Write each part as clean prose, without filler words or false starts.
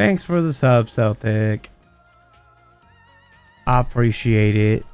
Thanks for the sub, Celtic. I appreciate it.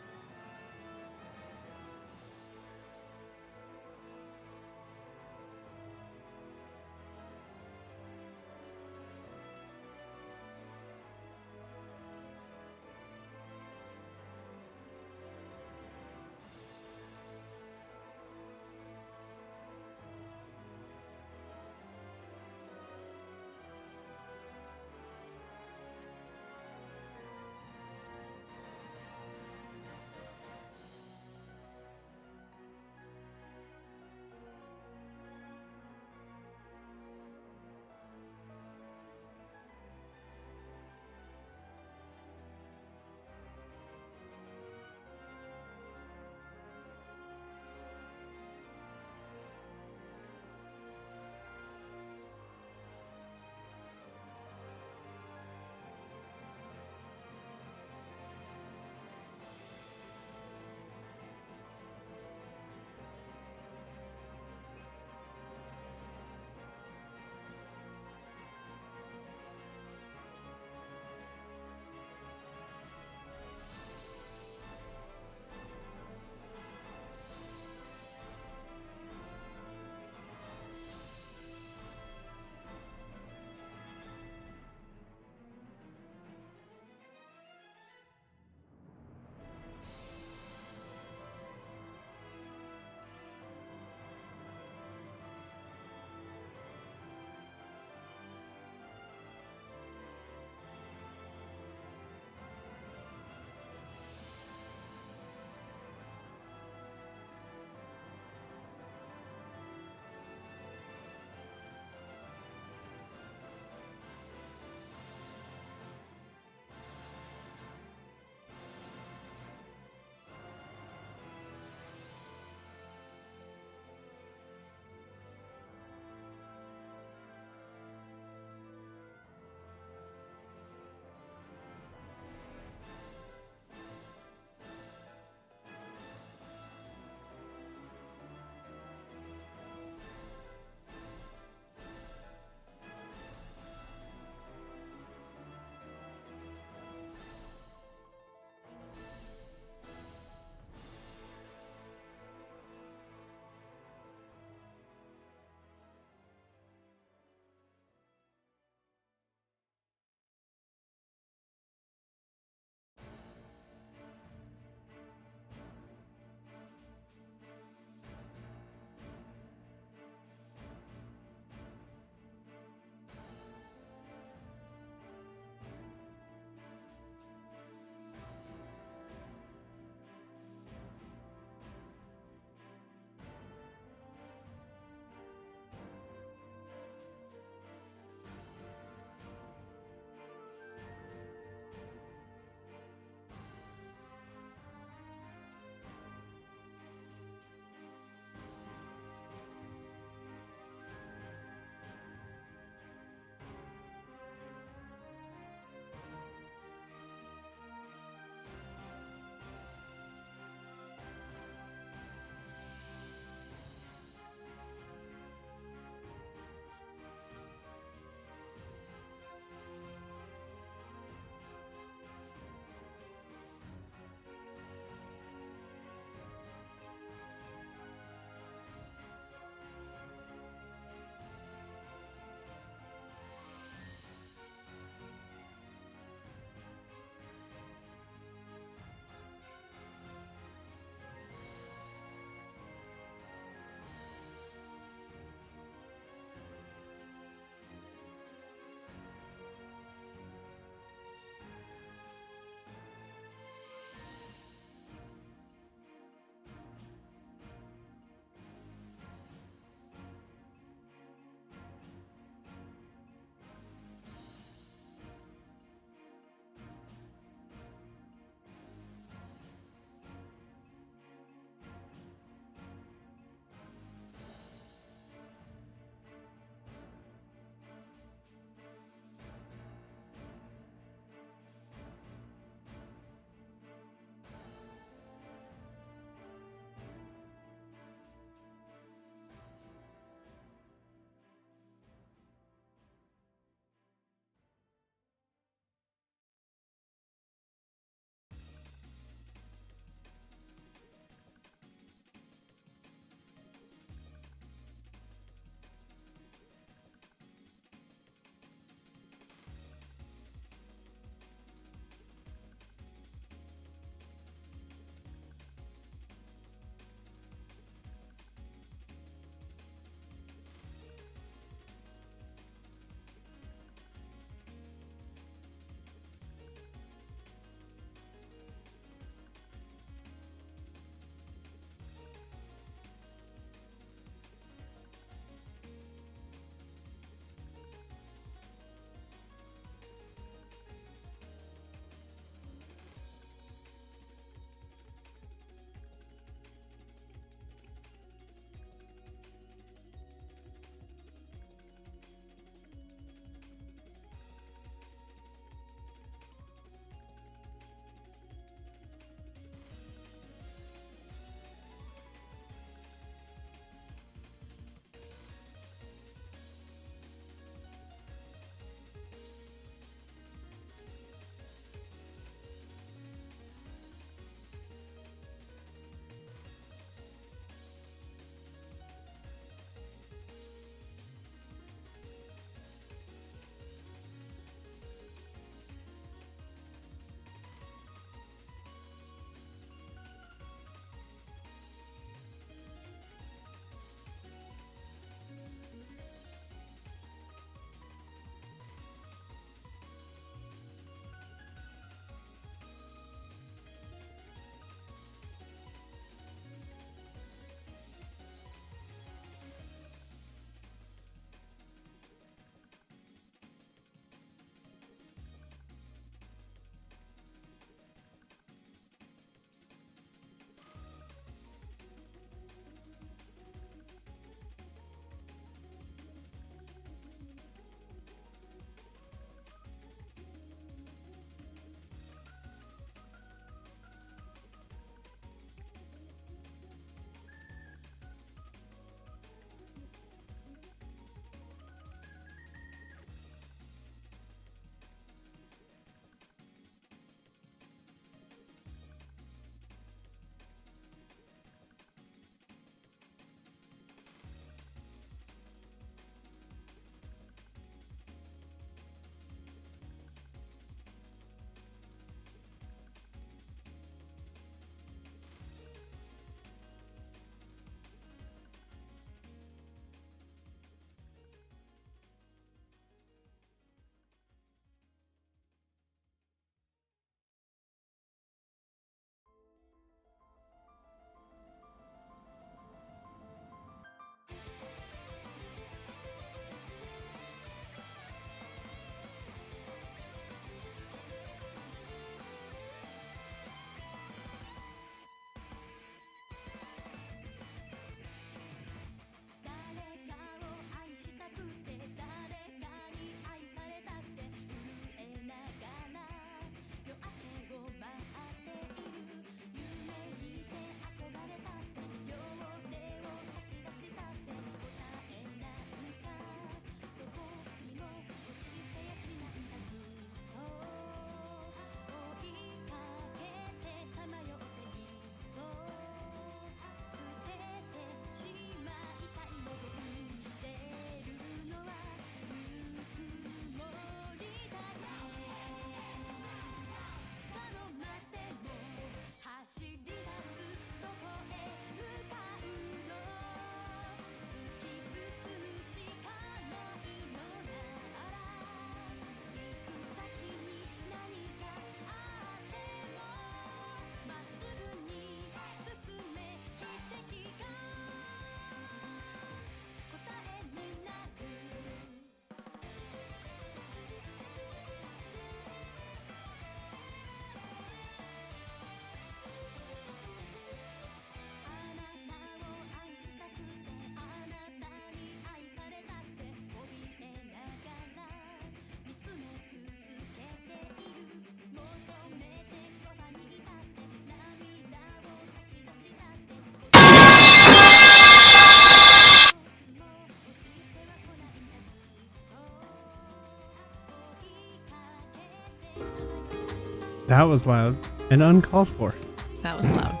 That was loud and uncalled for. That was loud.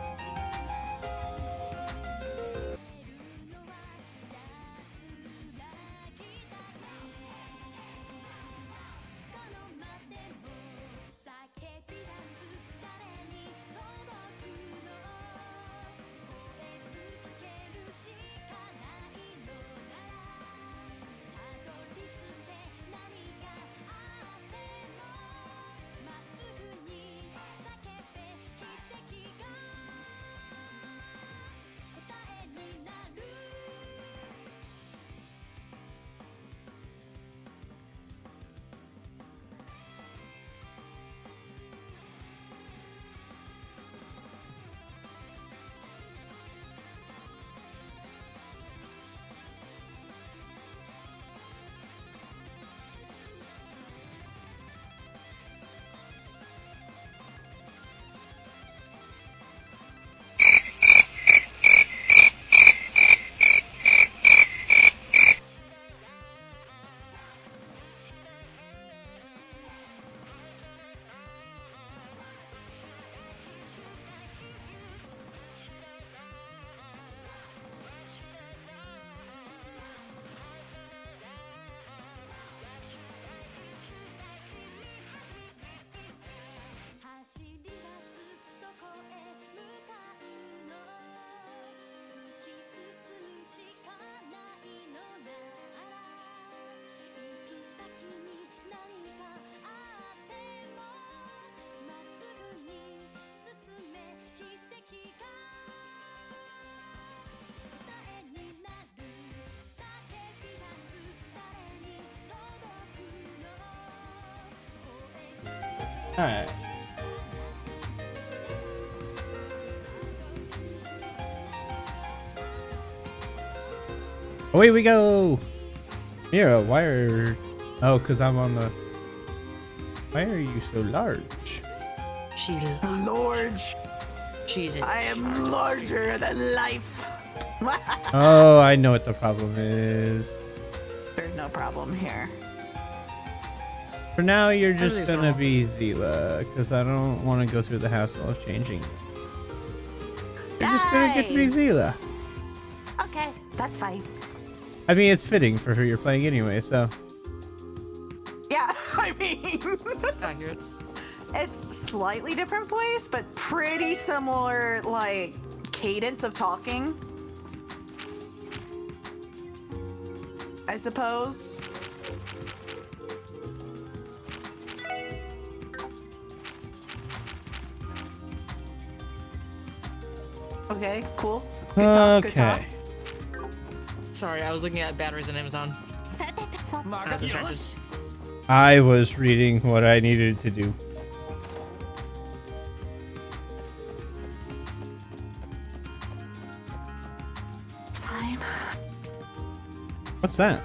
Alright. Away we go! Mira, why are... Oh, because I'm on the... Why are you so large? She's Large. She's in. I am larger than life. Oh, I know what the problem is. There's no problem here. For now, you're just Everything's gonna normal. be Zila, because I don't want to go through the hassle of changing. You're just gonna get to be Yay! Zila. Okay, that's fine. I mean, it's fitting for who you're playing anyway, so... Yeah, I mean, Accurate. it's slightly different voice, but pretty similar, like, cadence of talking. I suppose. Okay, cool. Good talk, good talk. Okay. Sorry, I was looking at batteries on Amazon. I was distracted. I was reading what I needed to do. It's fine. What's that?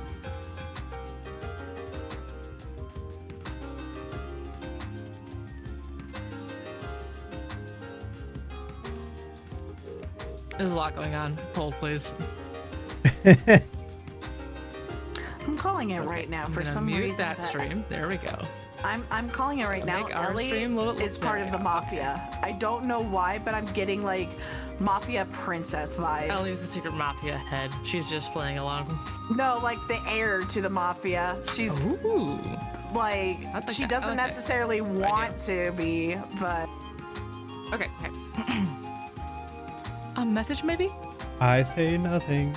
There's a lot going on. Hold, please. I'm calling it right now I'm for gonna some mute reason. that stream. There we go. I'm calling it right now. Make our Ellie stream look is part of the mafia. I don't know why, but I'm getting like mafia princess vibes. Ellie's the secret mafia head. She's just playing along. No, like the heir to the mafia. She's Ooh. like I like she that. I doesn't like that. necessarily want to be, but Okay. A message, maybe? I say nothing.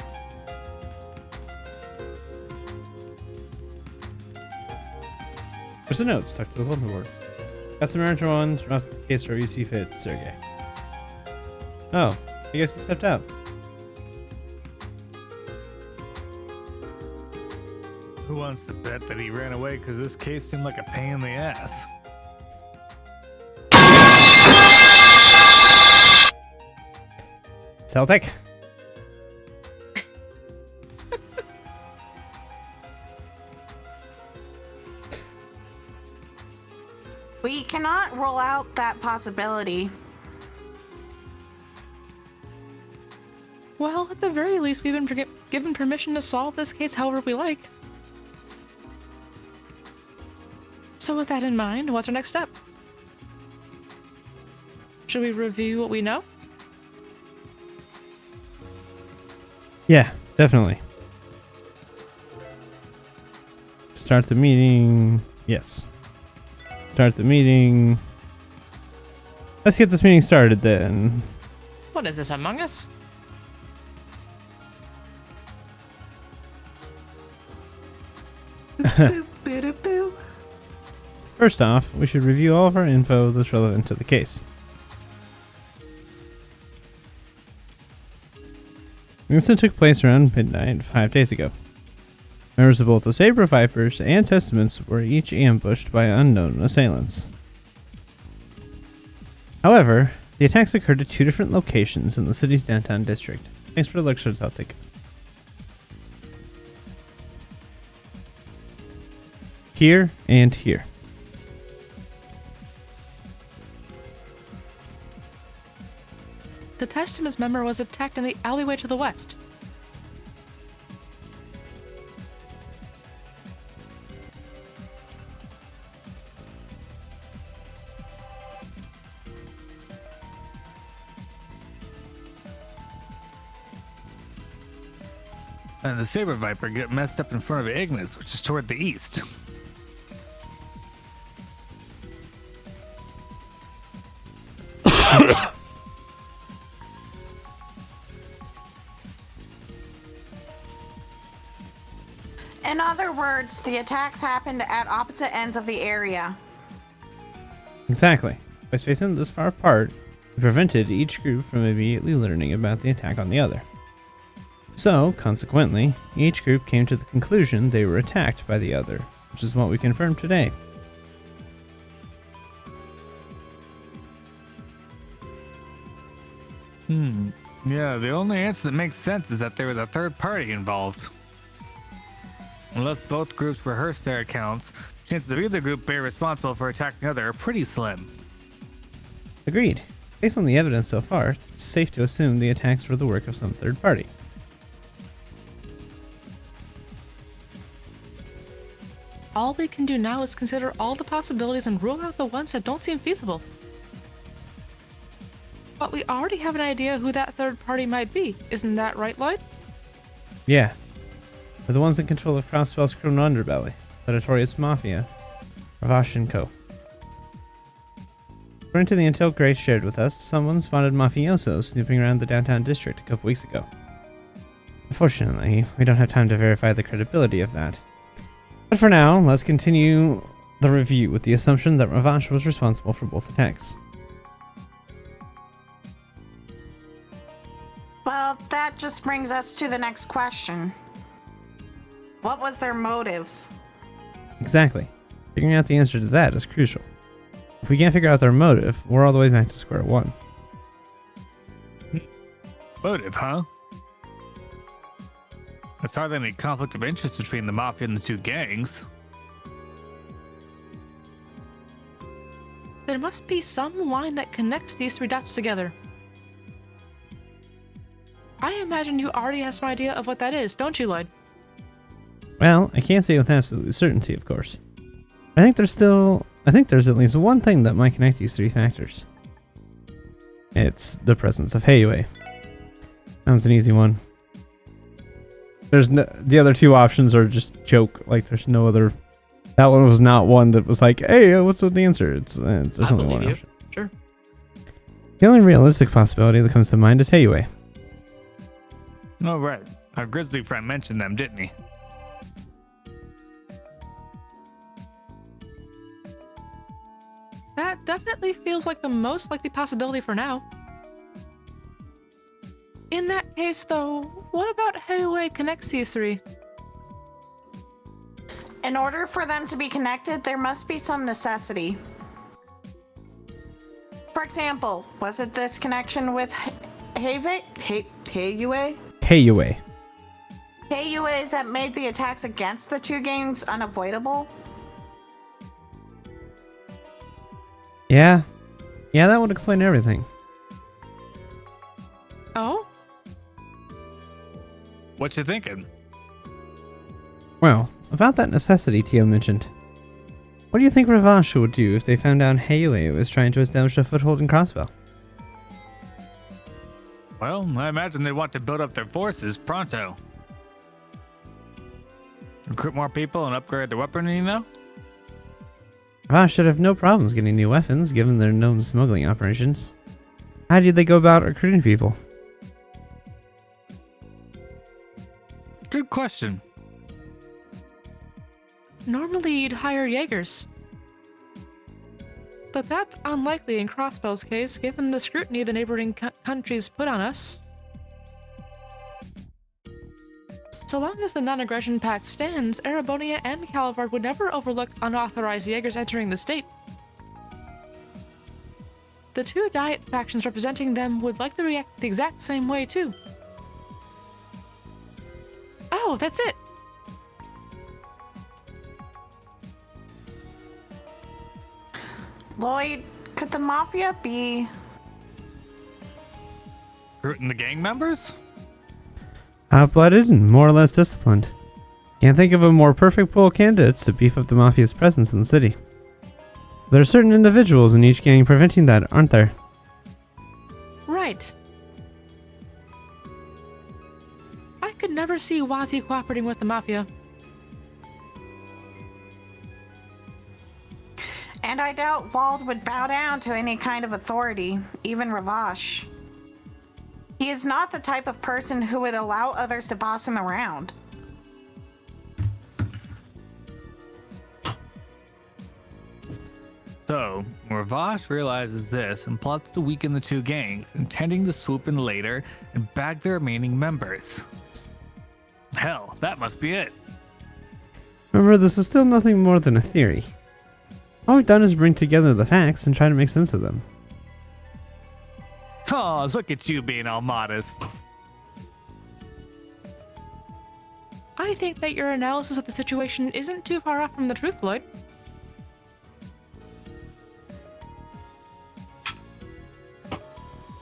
There's the notes tucked to the bulletin board. Got some urgent ones from the case where you see fit, Sergey. Oh, I guess he stepped out. Who wants to bet that he ran away because this case seemed like a pain in the ass? Celtic? we cannot rule out that possibility. Well, at the very least, we've been given permission to solve this case however we like. So with that in mind, what's our next step? Should we review what we know? Yeah, definitely. Start the meeting. Yes. Start the meeting. Let's get this meeting started then. What is this, Among Us? Boop, boop, boop. First off, we should review all of our info that's relevant to the case. The incident took place around midnight 5 days ago. Members of both the Saber Vipers and Testaments were each ambushed by unknown assailants. However, the attacks occurred at 2 different locations in the city's downtown district. Thanks for the lectures, I'll take it. Here and here. The Testament's member was attacked in the alleyway to the west. And the Saber Viper get messed up in front of Ignis, which is toward the east. In other words, the attacks happened at opposite ends of the area. Exactly. By spacing this far apart, we prevented each group from immediately learning about the attack on the other. So, consequently, each group came to the conclusion they were attacked by the other, which is what we confirmed today. Yeah, the only answer that makes sense is that there was a third party involved. Unless both groups rehearsed their accounts, chances of either group being responsible for attacking the other are pretty slim. Agreed. Based on the evidence so far, it's safe to assume the attacks were the work of some third party. All we can do now is consider all the possibilities and rule out the ones that don't seem feasible. But we already have an idea who that third party might be. Isn't that right, Lloyd? Yeah. They're the ones in control of Crossbell's criminal underbelly, the notorious Mafia, Ravash & Co. According to the intel Grace shared with us, someone spotted mafiosos snooping around the downtown district a couple weeks ago. Unfortunately, we don't have time to verify the credibility of that. But for now, let's continue the review with the assumption that Ravash was responsible for both attacks. Well, that just brings us to the next question. What was their motive? Exactly. Figuring out the answer to that is crucial. If we can't figure out their motive, we're all the way back to square one. Motive, huh? There's hardly any conflict of interest between the Mafia and the 2 gangs. There must be some line that connects these 3 dots together. I imagine you already have some idea of what that is, don't you, Lloyd? Well, I can't say with absolute certainty, of course. I think there's at least one thing that might connect these 3 factors. It's the presence of Heiyue. That was an easy one. The other 2 options are just joke. Like, there's no other. That one was not one that was like, hey, what's the answer? There's only one option. Sure. The only realistic possibility that comes to mind is Heiyue. Oh, right. Our grizzly friend mentioned them, didn't he? That definitely feels like the most likely possibility for now. In that case, though, what about Heiyue connects these 3? In order for them to be connected, there must be some necessity. For example, was it this connection with Heiyue? Heiyue. Heiyue that made the attacks against the 2 gangs unavoidable? Yeah, that would explain everything. Oh? What you thinking? Well, about that necessity Tio mentioned. What do you think Ravash would do if they found out Heiyue was trying to establish a foothold in Crossbell? Well, I imagine they want to build up their forces pronto. Recruit more people and upgrade their weaponry, you know? Voss should have no problems getting new weapons, given their known smuggling operations. How do they go about recruiting people? Good question. Normally, you'd hire Jaegers. But that's unlikely in Crossbell's case, given the scrutiny the neighboring countries put on us. So long as the non-aggression pact stands, Erebonia and Calvard would never overlook unauthorized Jaegers entering the state. The two Diet factions representing them would likely react the exact same way, too. Oh, that's it! Lloyd, could the Mafia be... Recruiting the gang members? Hot-blooded and more or less disciplined. Can't think of a more perfect pool of candidates to beef up the Mafia's presence in the city. There are certain individuals in each gang preventing that, aren't there? Right. I could never see Wazi cooperating with the Mafia. And I doubt Wald would bow down to any kind of authority, even Ravash. He is not the type of person who would allow others to boss him around. So, Ravash realizes this and plots to weaken the two gangs, intending to swoop in later and bag the remaining members. Hell, that must be it. Remember, this is still nothing more than a theory. All we've done is bring together the facts and try to make sense of them. Oh, look at you being all modest. I think that your analysis of the situation isn't too far off from the truth, Lloyd.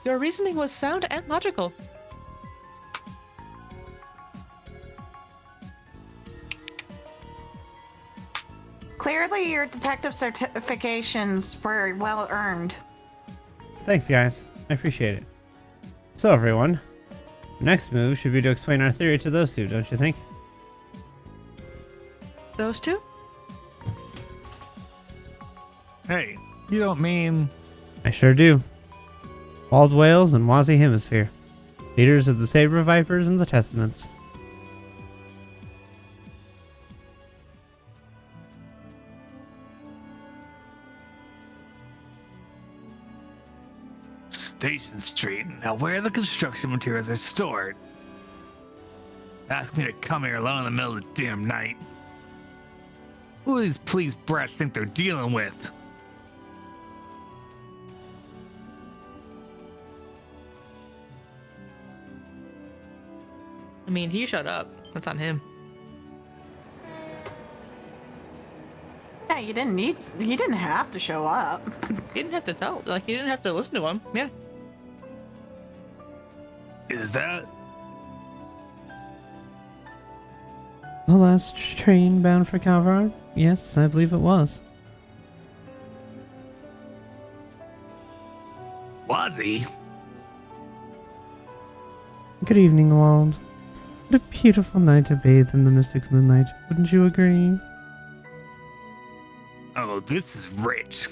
Your reasoning was sound and logical. Clearly, your detective certifications were well earned. Thanks, guys. I appreciate it. So, everyone, next move should be to explain our theory to those two, don't you think? Those two? Hey, you don't mean... I sure do. Bald Whales and Wazi Hemisphere, leaders of the Saber Vipers and the Testaments. Station Street. Now where the construction materials are stored. Ask me to come here alone in the middle of the damn night. Who do these police brats think they're dealing with? I mean, he showed up. That's on him. Yeah, you didn't have to show up. He didn't have to tell. Like, he didn't have to listen to him. Yeah. Is that... The last train bound for Calvard? Yes, I believe it was. Wazi? Good evening, Wald. What a beautiful night to bathe in the mystic moonlight, wouldn't you agree? Oh, this is rich.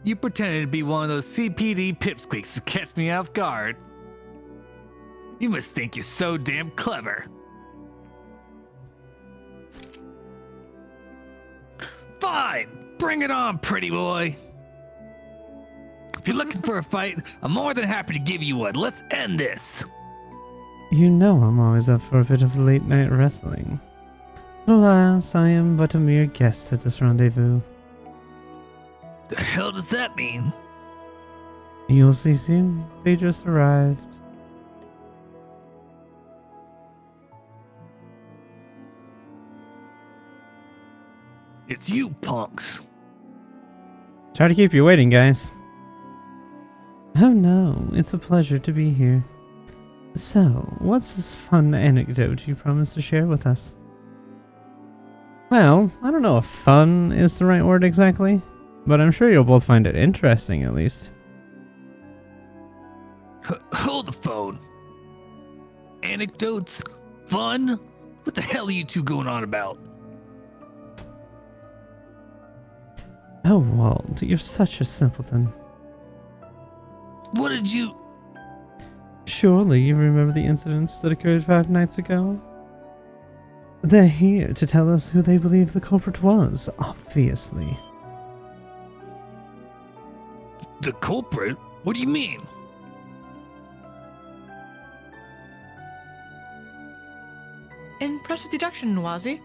You pretended to be one of those CPD pipsqueaks to catch me off guard. You must think you're so damn clever. Fine! Bring it on, pretty boy! If you're looking for a fight, I'm more than happy to give you one. Let's end this! You know I'm always up for a bit of late-night wrestling. Alas, I am but a mere guest at this rendezvous. The hell does that mean? You'll see soon. They just arrived. It's you, punks. Try to keep you waiting, guys. Oh no, it's a pleasure to be here. So, what's this fun anecdote you promised to share with us? Well, I don't know if fun is the right word exactly, but I'm sure you'll both find it interesting at least. Hold the phone. Anecdotes? Fun? What the hell are you two going on about? Oh, Walt, you're such a simpleton. What did you... Surely you remember the incidents that occurred 5 nights ago? They're here to tell us who they believe the culprit was, obviously. The culprit? What do you mean? Impressive deduction, Wazi.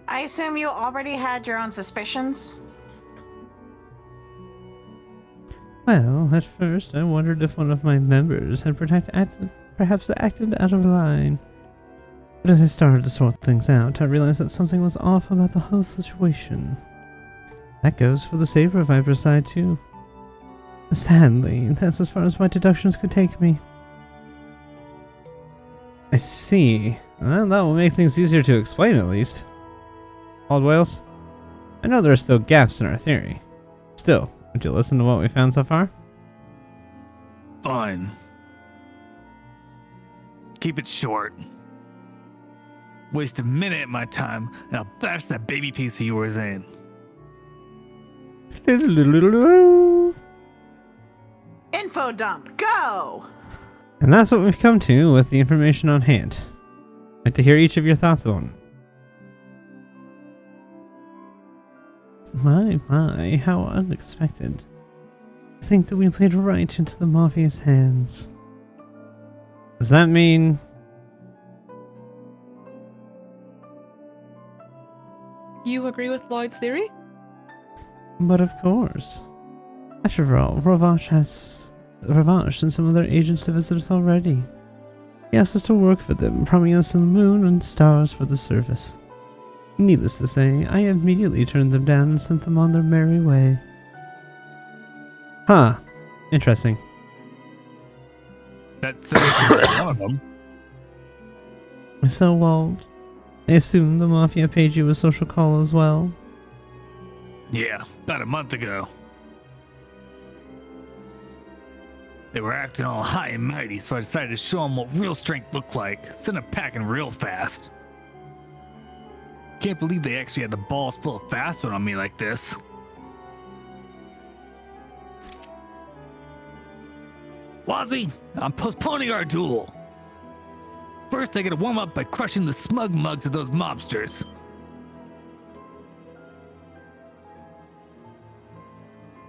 I assume you already had your own suspicions? Well, at first I wondered if one of my members had perhaps acted out of line. But as I started to sort things out, I realized that something was off about the whole situation. That goes for the Saber Viper side too. Sadly, that's as far as my deductions could take me. I see. Well, that will make things easier to explain at least. Old Wales? I know there are still gaps in our theory. Still, would you listen to what we found so far? Fine. Keep it short. Waste a minute of my time, and I'll bash that baby piece of yours in. Info dump, go! And that's what we've come to with the information on hand. I'd like to hear each of your thoughts on it. My, how unexpected. I think that we played right into the Mafia's hands. Does that mean... You agree with Lloyd's theory? But of course. After all, Ravash and some other agents have visited us already. He asked us to work for them, promising us the moon and stars for the service. Needless to say, I immediately turned them down and sent them on their merry way. Huh. Interesting. That's one of them. So, Walt, I assume the Mafia paid you a social call as well? Yeah, about a month ago. They were acting all high and mighty, so I decided to show them what real strength looked like. Send them packing real fast. Can't believe they actually had the balls to pull a fast one on me like this. Wazzy, I'm postponing our duel. First, I gotta warm up by crushing the smug mugs of those mobsters.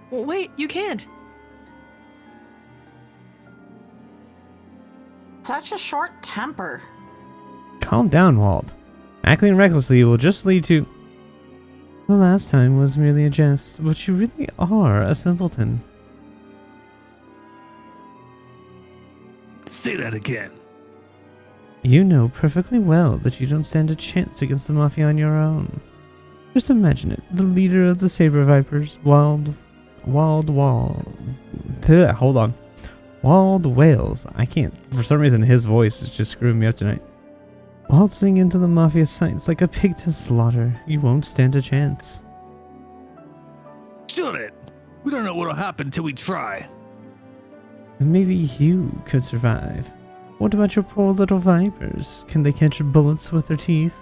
Wait, you can't. Such a short temper. Calm down, Walt. Acting recklessly will just lead to... The last time was merely a jest, but you really are a simpleton. Say that again. You know perfectly well that you don't stand a chance against the Mafia on your own. Just imagine it, the leader of the Saber Vipers, Wild Wales. I can't, for some reason his voice is just screwing me up tonight. Waltzing into the Mafia's sights like a pig to slaughter, you won't stand a chance. Shoot it! We don't know what'll happen till we try. Maybe you could survive. What about your poor little vipers? Can they catch bullets with their teeth?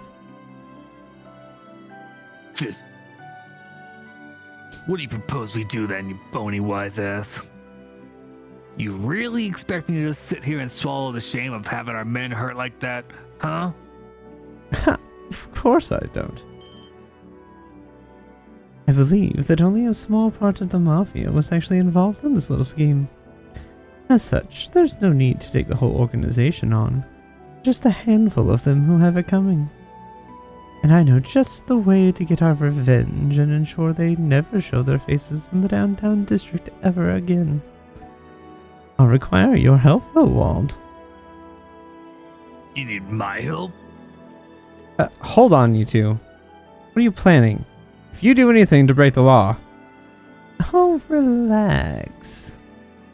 What do you propose we do then, you bony wise ass? You really expect me to just sit here and swallow the shame of having our men hurt like that, huh? Ha! Of course I don't. I believe that only a small part of the Mafia was actually involved in this little scheme. As such, there's no need to take the whole organization on. Just a handful of them who have it coming. And I know just the way to get our revenge and ensure they never show their faces in the downtown district ever again. I'll require your help though, Wald. You need my help? Hold on, you two. What are you planning? If you do anything to break the law... Oh, relax.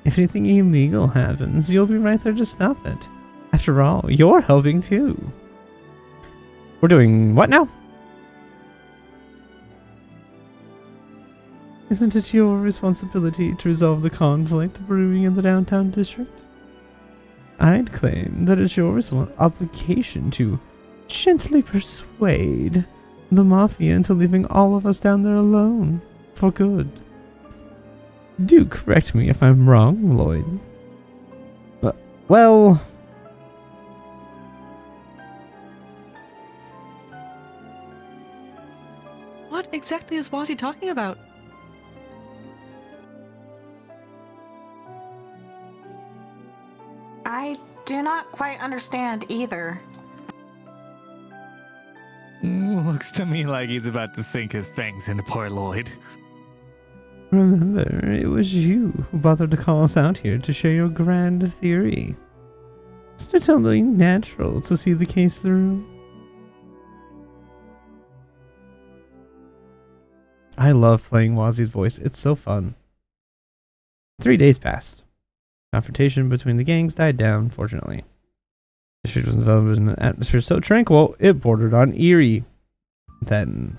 If anything illegal happens, you'll be right there to stop it. After all, you're helping too. We're doing what now? Isn't it your responsibility to resolve the conflict brewing in the downtown district? I'd claim that it's your obligation to gently persuade the Mafia into leaving all of us down there alone, for good. Do correct me if I'm wrong, Lloyd. Well... What exactly is Wazzy talking about? I do not quite understand either. Looks to me like he's about to sink his fangs into poor Lloyd. Remember, it was you who bothered to call us out here to share your grand theory. Isn't it only natural to see the case through? I love playing Wazzy's voice. It's so fun. 3 days passed. Confrontation between the gangs died down, fortunately. The district was enveloped in an atmosphere so tranquil, it bordered on eerie. Then...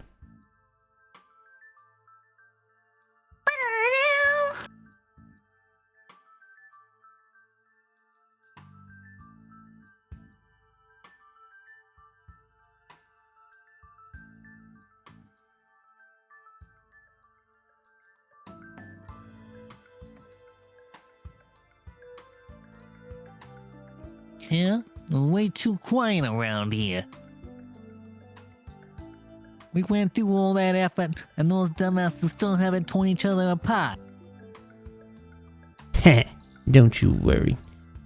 Yeah? Way too quiet around here. We went through all that effort, and those dumbasses still haven't torn each other apart. Heh, don't you worry.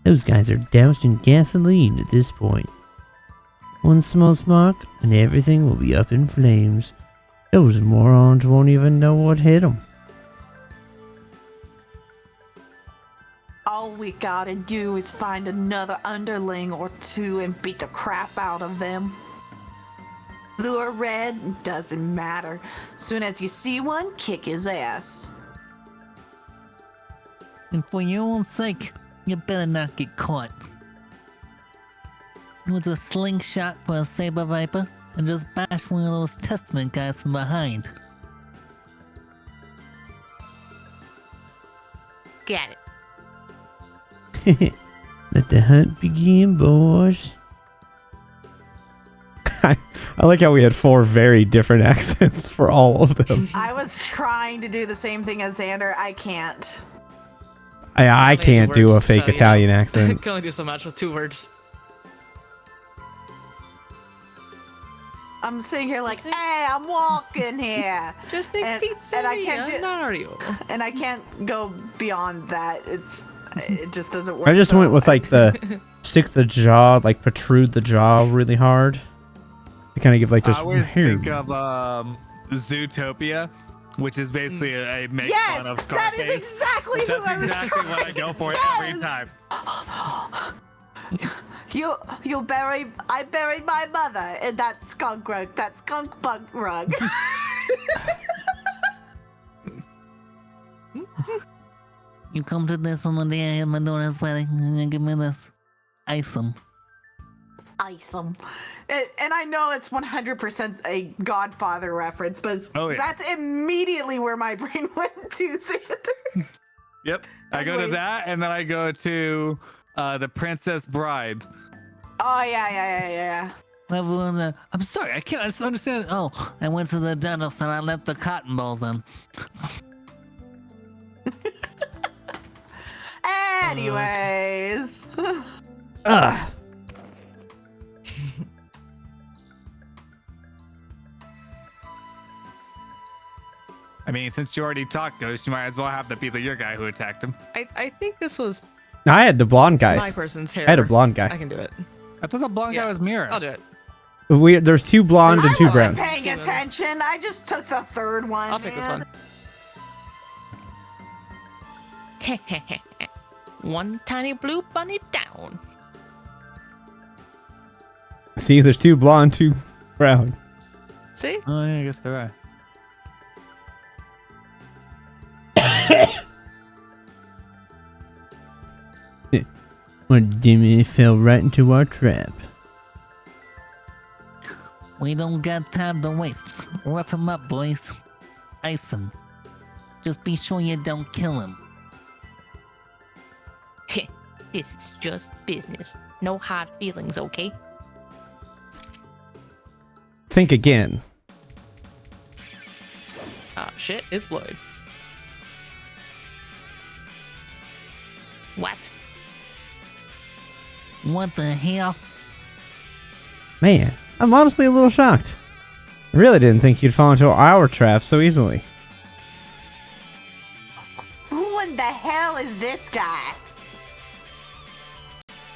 Those guys are doused in gasoline at this point. One small spark, and everything will be up in flames. Those morons won't even know what hit them. All we gotta do is find another underling or two and beat the crap out of them. Blue or red, doesn't matter. Soon as you see one, kick his ass. And for your own sake, you better not get caught. With a slingshot for a saber viper, and just bash one of those testament guys from behind. Got it. Let the hunt begin, boys. I like how we had 4 very different accents for all of them. I was trying to do the same thing as Xander. I can't. I can't do a words, fake so, Italian I accent. can only do so much with 2 words. I'm sitting here like, hey, I'm walking here. Just think And- pizza. and I can't do- Mario. And I can't go beyond that. It just doesn't work. I just so went with like the stick the jaw, like protrude the jaw really hard. To kind of give like I just always think of Zootopia, which is basically a make Yes, fun of that Scarface. is exactly who That's I was exactly trying. what I go for every time. You buried. I buried my mother in that skunk rug. That skunk bug rug. You come to this on the day I had my daughter's wedding, and you give me this. Isom. Isom. And I know it's 100% a Godfather reference, but Oh, yeah. that's immediately where my brain went to, Xander. Yep. I go to Anyways. that, and then I go to The Princess Bride. Oh yeah. I'm sorry, I can't understand. Oh, I went to the dentist and I left the cotton balls in. Anyways. Ugh. I mean, since you already talked Ghost, you might as well have to be your guy who attacked him. I think this was I had the blonde my guys. person's hair. I had a blonde I guy. can do it. I thought the blonde guy Yeah. was Mira. I'll do it. There's 2 blonde and 2 I brown. wasn't paying Two of them. attention. I just took the third one. I'll take this man. one. One tiny blue bunny down. See, there's 2 blonde, 2 brown. See? Oh, yeah, I guess they're right. What Jimmy fell right into our trap. We don't got time to waste. Rough him up, boys. Ice him. Just be sure you don't kill him. This is just business. No hard feelings, okay? Think again. Oh shit, it's Lloyd. What? What the hell? Man, I'm honestly a little shocked. I really didn't think you'd fall into our trap so easily. Who in the hell is this guy?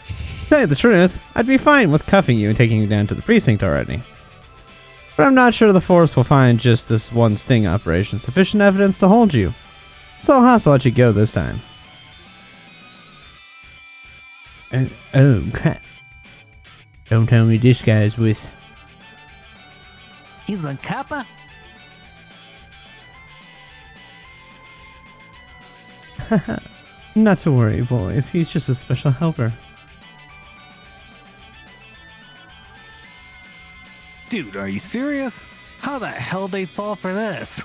To tell you the truth, I'd be fine with cuffing you and taking you down to the precinct already. But I'm not sure the force will find just this one sting operation sufficient evidence to hold you. So I'll have to let you go this time. Oh, crap. Don't tell me this guy's with... He's a copper? Not to worry, boys. He's just a special helper. Dude, are you serious? How the hell they fall for this?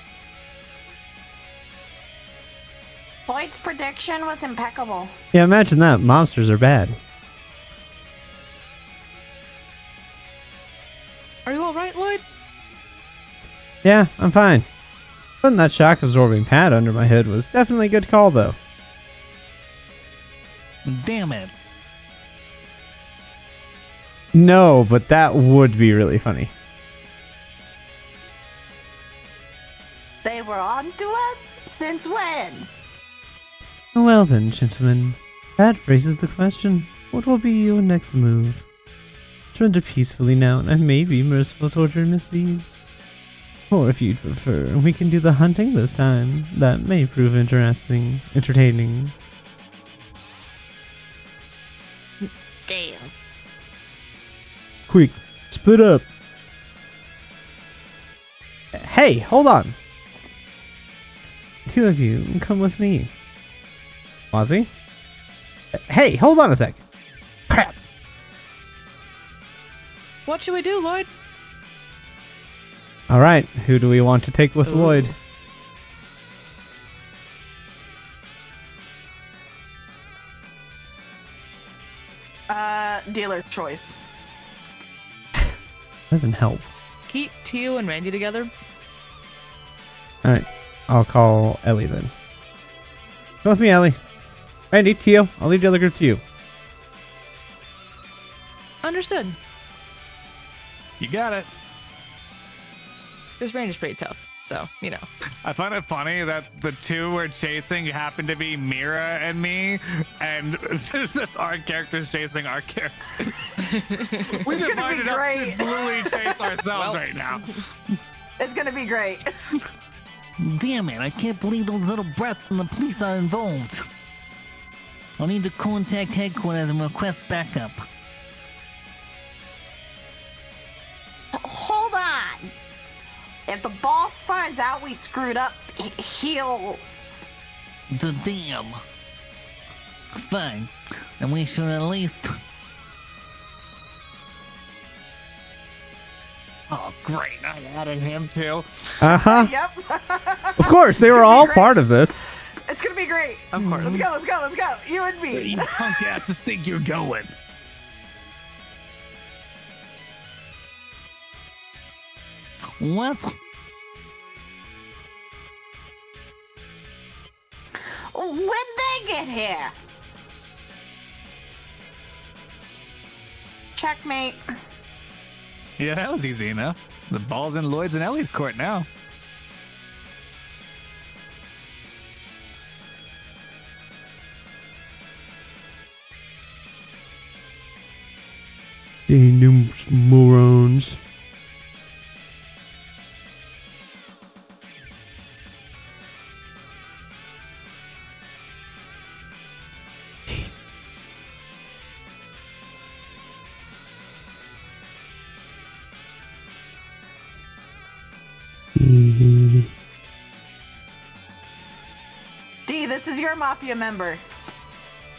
Boyd's prediction was impeccable. Yeah, imagine that. Mobsters are bad. Are you alright, Lloyd? Yeah, I'm fine. Putting that shock-absorbing pad under my hood was definitely a good call, though. Damn it. No, but that would be really funny. They were on to us? Since when? Well then, gentlemen. That raises the question. What will be your next move? Surrender peacefully now, and I may be merciful toward your misdeeds. Or if you'd prefer, we can do the hunting this time. That may prove entertaining. Damn. Quick, split up. Hey, hold on. Two of you, come with me. Ozzy? Hey, hold on a sec. Crap. What should we do, Lloyd? Alright, who do we want to take with Lloyd? Dealer choice. Doesn't help. Keep Tio and Randy together? Alright, I'll call Ellie then. Go with me, Ellie. Randy, Tio, I'll leave the other group to you. Understood. You got it. This Randy's pretty tough, so, you know. I find it funny that the two we're chasing happen to be Mira and me, and that's our characters chasing our characters. We It's just gonna be lined up great. to literally chase ourselves right now. It's gonna be great. Damn it, I can't believe those little brats from the police are involved. I'll need to contact headquarters and request backup. Hold on. If the boss finds out we screwed up, he'll... The damn. Fine. Then we should at least... Oh, great. I added him too. Uh-huh. Yep. Of course, they It's were gonna be all great. part of this. It's gonna be great. Of course. Let's go, let's go, let's go. You and Where me. you punk asses think you're going? What? When they get here. Checkmate. Yeah, that was easy enough. The ball's in Lloyd's and Ellie's court now. Dang them morons. D, this is your mafia member.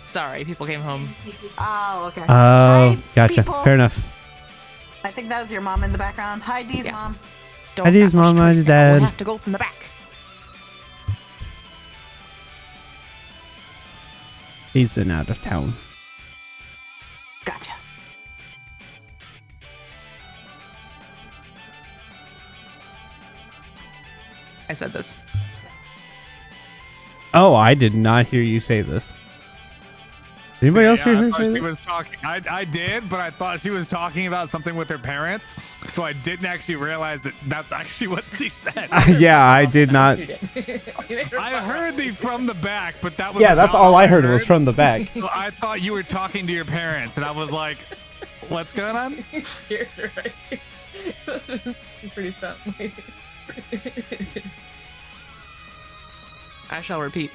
Sorry, people came home. Oh, okay. Oh, Hi, gotcha. people. Fair enough. I think that was your mom in the background. Hi, Dee's Yeah. mom. Don't Hi, Dee's got much mom, hi, choice now. Dad. We'll have to go from the back. He's been out of town. Gotcha. I said this. Oh, I did not hear you say this. Anybody else hear I her thought say she that? was talking. I did, but I thought she was talking about something with her parents, so I didn't actually realize that that's actually what she said. Yeah, I did not. I heard the from the back, but that was Yeah, that's about all I heard was from the back. So I thought you were talking to your parents, and I was like, "What's going on?" You're right. This is pretty something. I shall repeat.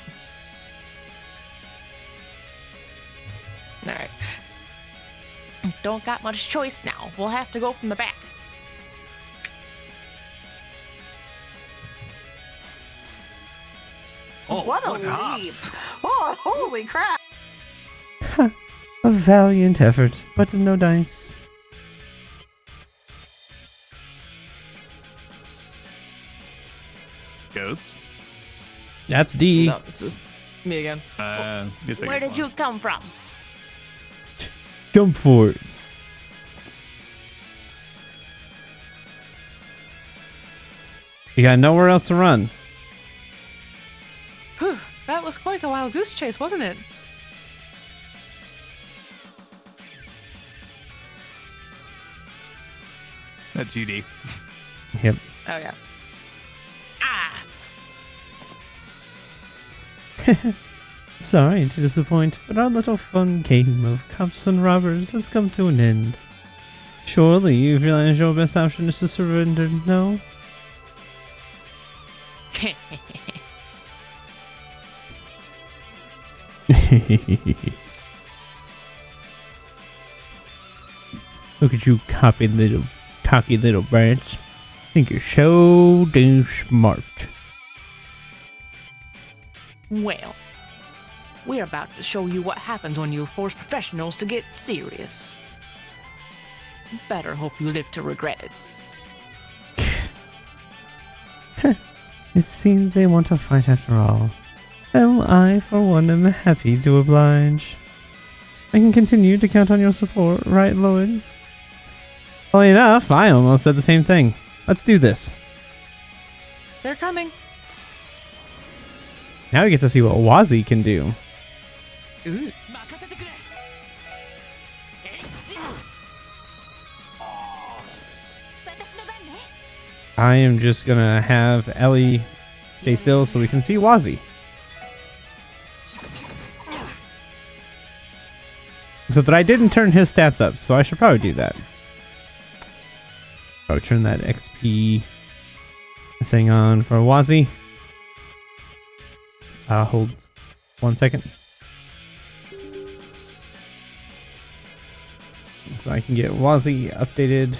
Alright. Don't got much choice now. We'll have to go from the back. Oh, What a look, leap! hops. Oh, holy crap! A valiant effort, but no dice. Goes. That's D. No, this is me again. Where did you come from? Jump for it. You got nowhere else to run. Whew, that was quite a wild goose chase, wasn't it? That's UD. Yep. Oh yeah. Ah! Sorry to disappoint, but our little fun game of cops and robbers has come to an end. Surely you've realized your best option is to surrender, no? Look at you cocky little brats. Think you're so damn smart. Well, we're about to show you what happens when you force professionals to get serious. Better hope you live to regret it. It seems they want to fight after all. Well, I, for one, am happy to oblige. I can continue to count on your support, right, Lloyd? Well, enough, I almost said the same thing. Let's do this. They're coming. Now we get to see what Wazzy can do. Ooh. I am just gonna have Ellie stay still so we can see Wazzy. So that I didn't turn his stats up, so I should probably do that. Probably turn that XP thing on for Wazzy. Hold 1 second. So I can get Wazzy updated.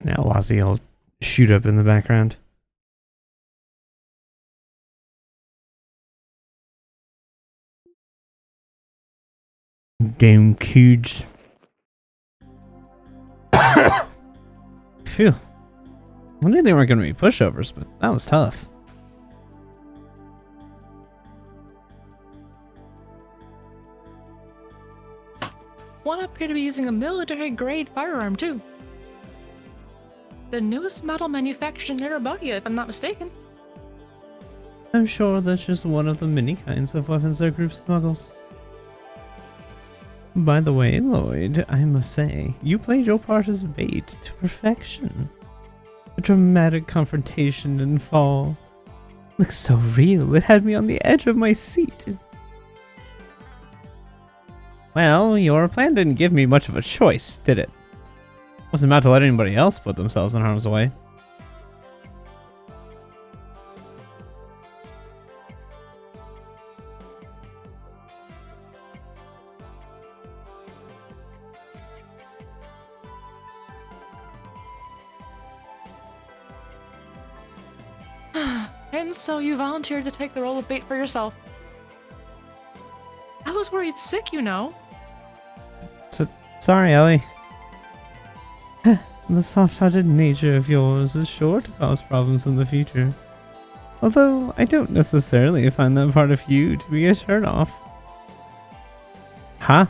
Now Wazzy will shoot up in the background. Damn kids. Phew. I knew they weren't going to be pushovers, but that was tough. One appear to be using a military-grade firearm, too. The newest model manufactured in Arabonia, if I'm not mistaken. I'm sure that's just one of the many kinds of weapons their group smuggles. By the way, Lloyd, I must say, you played your part as bait to perfection. A dramatic confrontation and fall. Looks so real, it had me on the edge of my seat. Well, your plan didn't give me much of a choice, did it? Wasn't about to let anybody else put themselves in harm's way. And so you volunteered to take the role of bait for yourself. I was worried sick, you know. Sorry, Ellie. The soft-hearted nature of yours is sure to cause problems in the future. Although, I don't necessarily find that part of you to be a turn-off. Huh?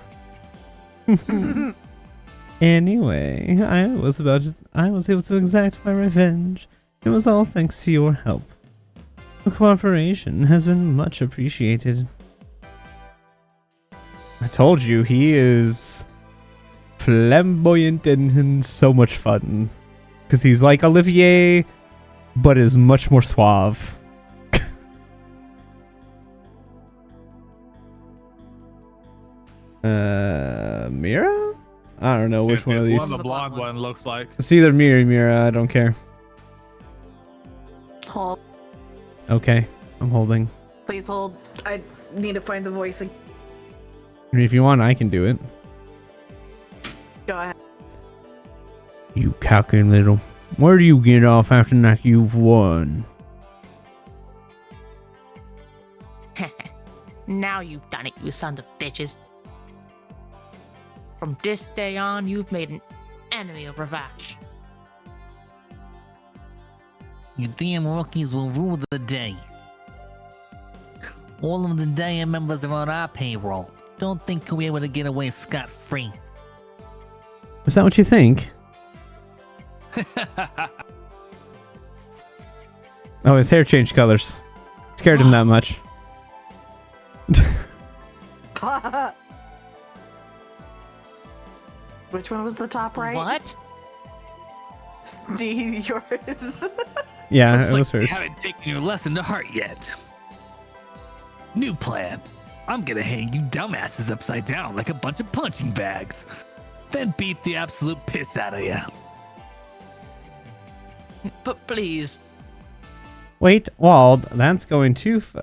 Anyway, I was able to exact my revenge. It was all thanks to your help. Your cooperation has been much appreciated. I told you, he is flamboyant and so much fun. Because he's like Olivier, but is much more suave. Mira? I don't know which one of these. One of the blonde one looks like. It's either me or Mira, I don't care. Hold. Okay, I'm holding. Please hold. I need to find the voice again. I mean, if you want, I can do it. Go ahead. You cocky little. Where do you get off acting like you've won? Now you've done it, you sons of bitches. From this day on, you've made an enemy of Ravash. You damn rookies will rule the day. All of the Daya members are on our payroll. Don't think you'll be able to get away scot-free. Is that what you think? Oh, his hair changed colors. Scared him that much. Which one was the top right? What? D, yours. Yeah, Looks it was like you hers. haven't taken your lesson to heart yet. New plan. I'm gonna hang you dumbasses upside down like a bunch of punching bags. Then beat the absolute piss out of you. But please. Wait, Wald, that's going too far.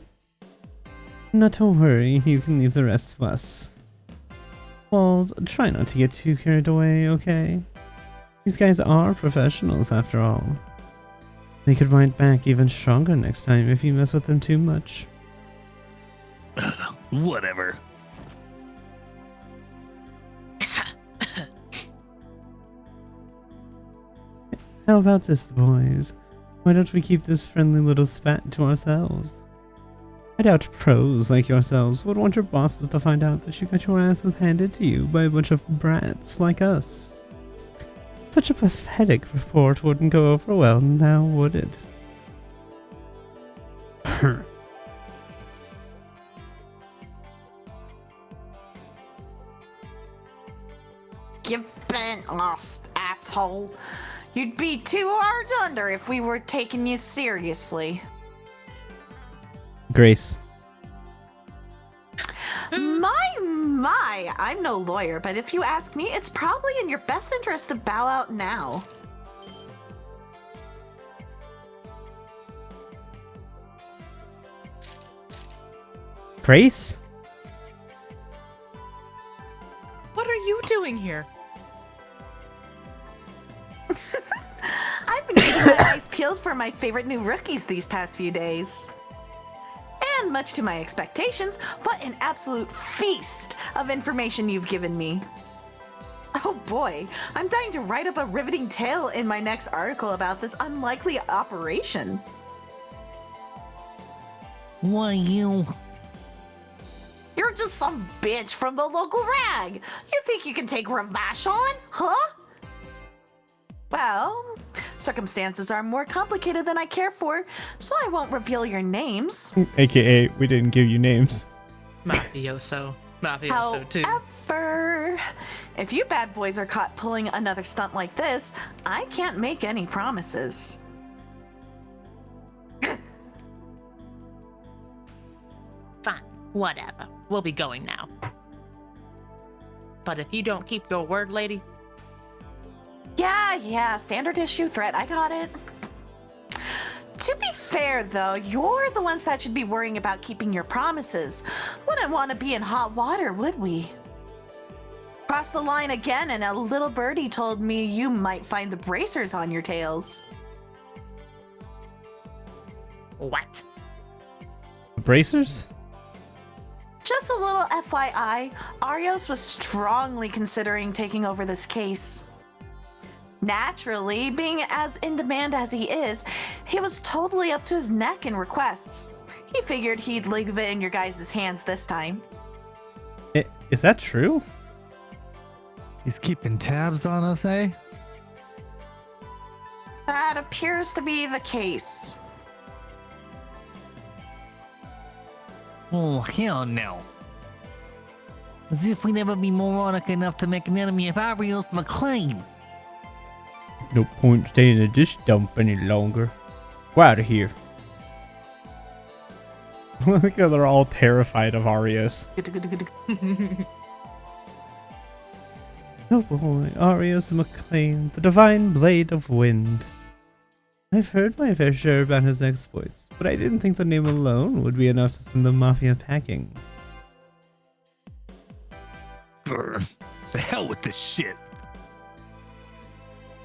Not to worry, you can leave the rest of us. Wald, try not to get too carried away, okay? These guys are professionals, after all. They could fight back even stronger next time if you mess with them too much. Whatever. How about this, boys? Why don't we keep this friendly little spat to ourselves? I doubt pros like yourselves would want your bosses to find out that you got your asses handed to you by a bunch of brats like us. Such a pathetic report wouldn't go over well now, would it? You bent lost, asshole. You'd be too hard under if we were taking you seriously. Grace. My, I'm no lawyer, but if you ask me, it's probably in your best interest to bow out now. Grace? What are you doing here? I've been keeping my eyes peeled for my favorite new rookies these past few days. And much to my expectations, what an absolute feast of information you've given me. Oh boy, I'm dying to write up a riveting tale in my next article about this unlikely operation. Why, you... You're just some bitch from the local rag. You think you can take Ravash on, huh? Well, circumstances are more complicated than I care for, so I won't reveal your names. AKA, we didn't give you names. Mafioso. Mafioso, too. However, if you bad boys are caught pulling another stunt like this, I can't make any promises. Fine. Whatever. We'll be going now. But if you don't keep your word, lady... Yeah, standard issue threat, I got it. To be fair, though, you're the ones that should be worrying about keeping your promises. Wouldn't want to be in hot water, would we? Crossed the line again, and a little birdie told me you might find the bracers on your tails. What? Bracers? Just a little FYI, Arios was strongly considering taking over this case. Naturally, being as in demand as he is, he was totally up to his neck in requests. He figured he'd leave it in your guys' hands this time. Is that true? He's keeping tabs on us, eh? That appears to be the case. Oh, hell no. As if we'd ever be moronic enough to make an enemy of Arios McLean. No point staying in this dump any longer. Go out of here. Look how they're all terrified of Arios. Oh boy, Arios McLean, the divine blade of wind. I've heard my fair share about his exploits, but I didn't think the name alone would be enough to send the Mafia packing. Brr. The hell with this shit.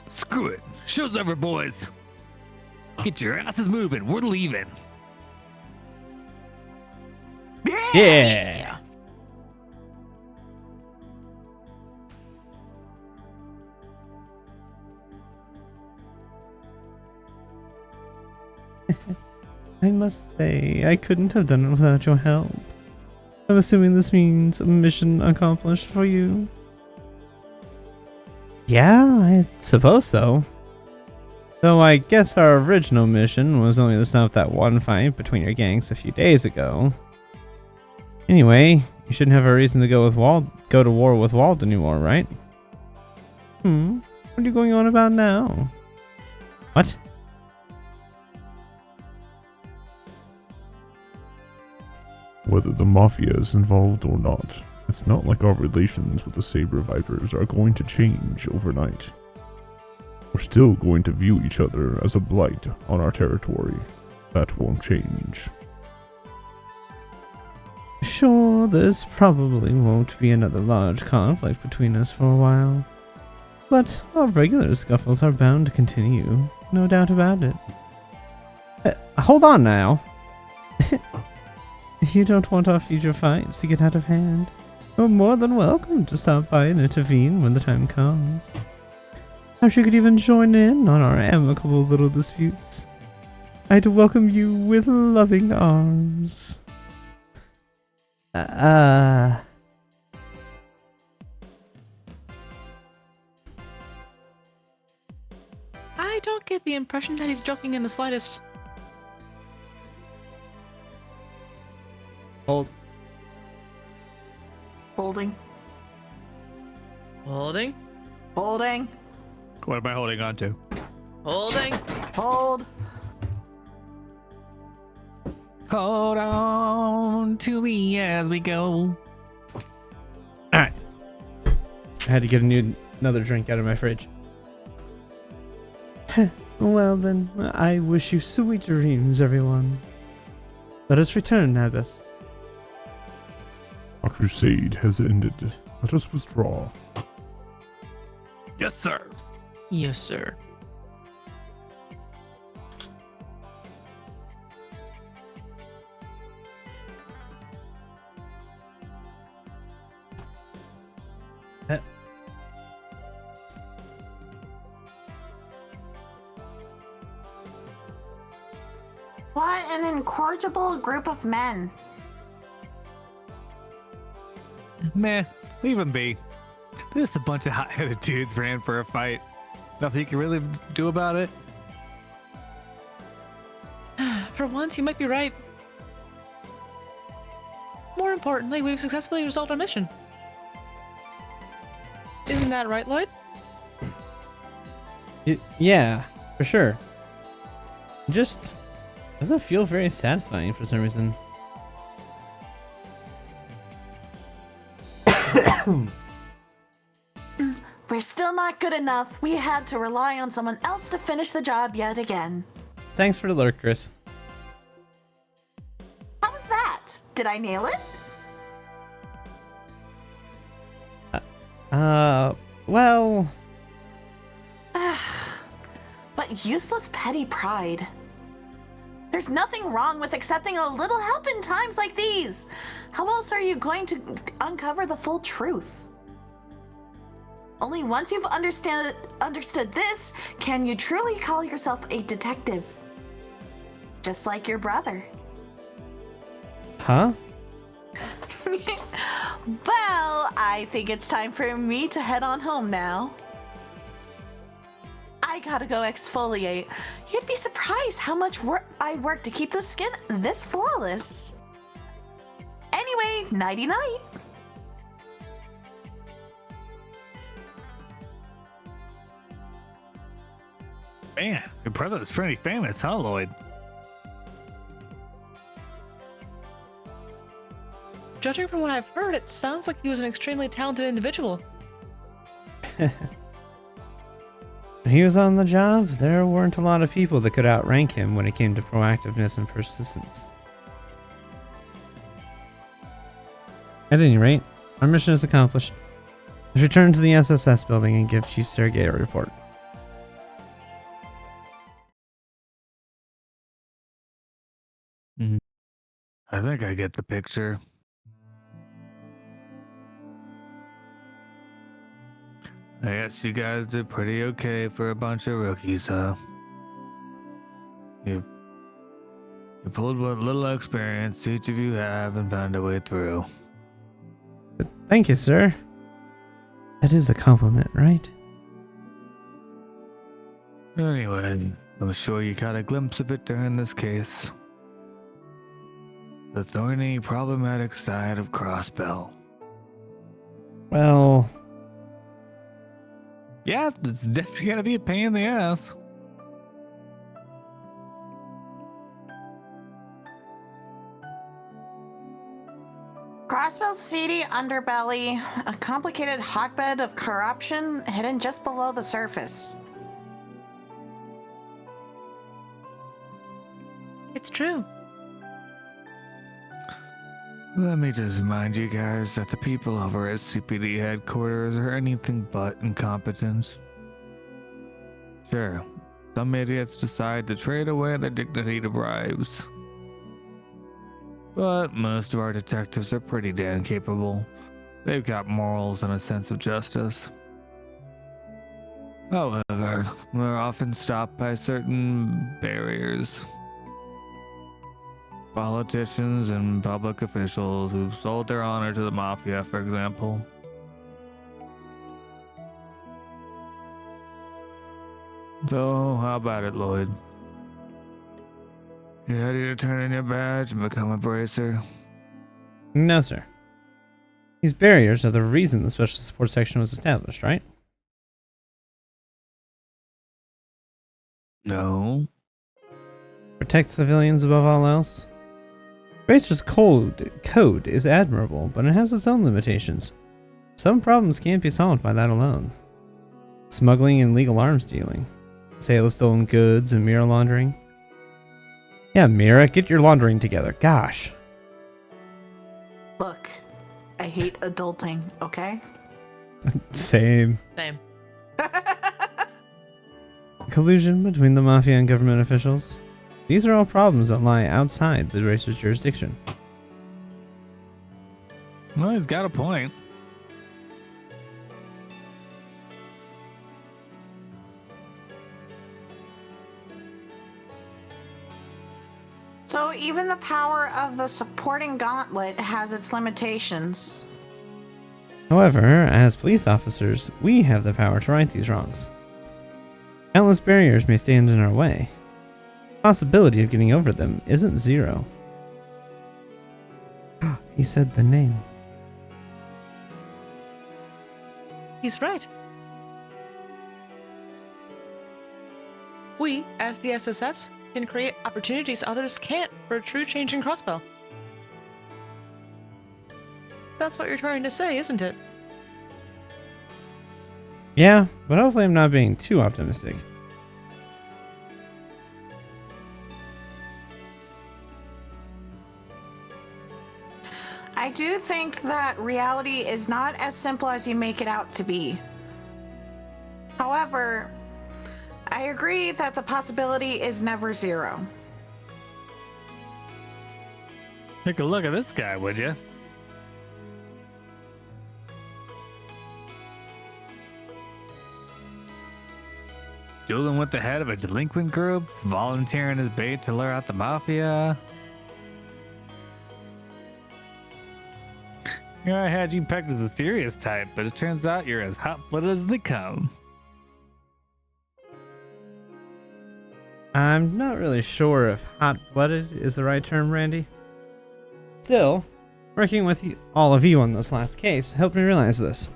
Screw it. Show's over, boys. Get your asses moving. We're leaving. Yeah! I must say, I couldn't have done it without your help. I'm assuming this means a mission accomplished for you. Yeah, I suppose so. Though I guess our original mission was only to stop that one fight between your gangs a few days ago. Anyway, you shouldn't have a reason to go to war with Wald anymore, right? What are you going on about now? What? Whether the Mafia is involved or not, it's not like our relations with the Saber Vipers are going to change overnight. We're still going to view each other as a blight on our territory. That won't change. Sure, this probably won't be another large conflict between us for a while. But our regular scuffles are bound to continue, no doubt about it. Hold on now. If you don't want our future fights to get out of hand, you're more than welcome to stop by and intervene when the time comes. Perhaps you could even join in on our amicable little disputes. I'd welcome you with loving arms. I don't get the impression that he's joking in the slightest. Hold. Holding. Holding. Holding. What am I holding on to? Holding. Hold. Hold on to me as we go. Alright. I had to get another drink out of my fridge. Well then, I wish you sweet dreams, everyone. Let us return, Abbas. Our crusade has ended. Let us withdraw. Yes, sir. Yes, sir. What an incorrigible group of men. Meh, leave him be. They're just a bunch of hot-headed dudes ran for a fight. Nothing you can really do about it. For once, you might be right. More importantly, we've successfully resolved our mission. Isn't that right, Lloyd? Yeah, for sure. Just doesn't feel very satisfying for some reason. We're still not good enough. We had to rely on someone else to finish the job yet again. Thanks for the alert, Chris. How was that? Did I nail it? Well... But useless petty pride. There's nothing wrong with accepting a little help in times like these. How else are you going to uncover the full truth? Only once you've understood this can you truly call yourself a detective. Just like your brother. Huh? Well, I think it's time for me to head on home now. I gotta go exfoliate. You'd be surprised how much I work to keep the skin this flawless. Anyway, nighty-night. Man, your brother's pretty famous, huh, Lloyd? Judging from what I've heard, it sounds like he was an extremely talented individual. When he was on the job, there weren't a lot of people that could outrank him when it came to proactiveness and persistence. At any rate, our mission is accomplished. Let's return to the SSS building and give Chief Sergei a report. I think I get the picture. I guess you guys did pretty okay for a bunch of rookies, huh? You pulled what little experience each of you have and found a way through. Thank you, sir. That is a compliment, right? Anyway, I'm sure you caught a glimpse of it during this case. The thorny, problematic side of Crossbell. Well, Yeah, it's definitely gonna be a pain in the ass. Crossbell's seedy underbelly, a complicated hotbed of corruption hidden just below the surface. It's true. Let me just remind you guys that the people over at CPD headquarters are anything but incompetent. Sure, some idiots decide to trade away their dignity to bribes. But most of our detectives are pretty damn capable. They've got morals and a sense of justice. However, we're often stopped by certain barriers. Politicians and public officials who've sold their honor to the mafia, for example. So, how about it, Lloyd? You ready to turn in your badge and become a bracer? no, sir. These barriers are the reason the Special Support Section was established, right? No. Protect civilians above all else? Bracer's code is admirable, but it has its own limitations. Some problems can't be solved by that alone. Smuggling and illegal arms dealing. Sale of stolen goods and mirror laundering. Yeah, Mira, get your laundering together. Gosh. Look, I hate adulting, okay? Same. Same. Collusion between the Mafia and government officials. These are all problems that lie outside the racer's jurisdiction. Well, he's got a point. So even the power of the supporting gauntlet has its limitations. However, as police officers, we have the power to right these wrongs. Countless barriers may stand in our way. The possibility of getting over them isn't zero. He said the name. He's right. We, as the SSS, can create opportunities others can't for a true change in Crossbell. That's what you're trying to say, isn't it? Yeah, but hopefully I'm not being too optimistic. I do think that reality is not as simple as you make it out to be. However, I agree that the possibility is never zero. Take a look at this guy, would you? Dueling with the head of a delinquent group, volunteering as bait to lure out the mafia. Here I had you pegged as a serious type, but it turns out you're as hot-blooded as they come. I'm not really sure if hot-blooded is the right term, Randy. Still, working with all of you on this last case helped me realize this.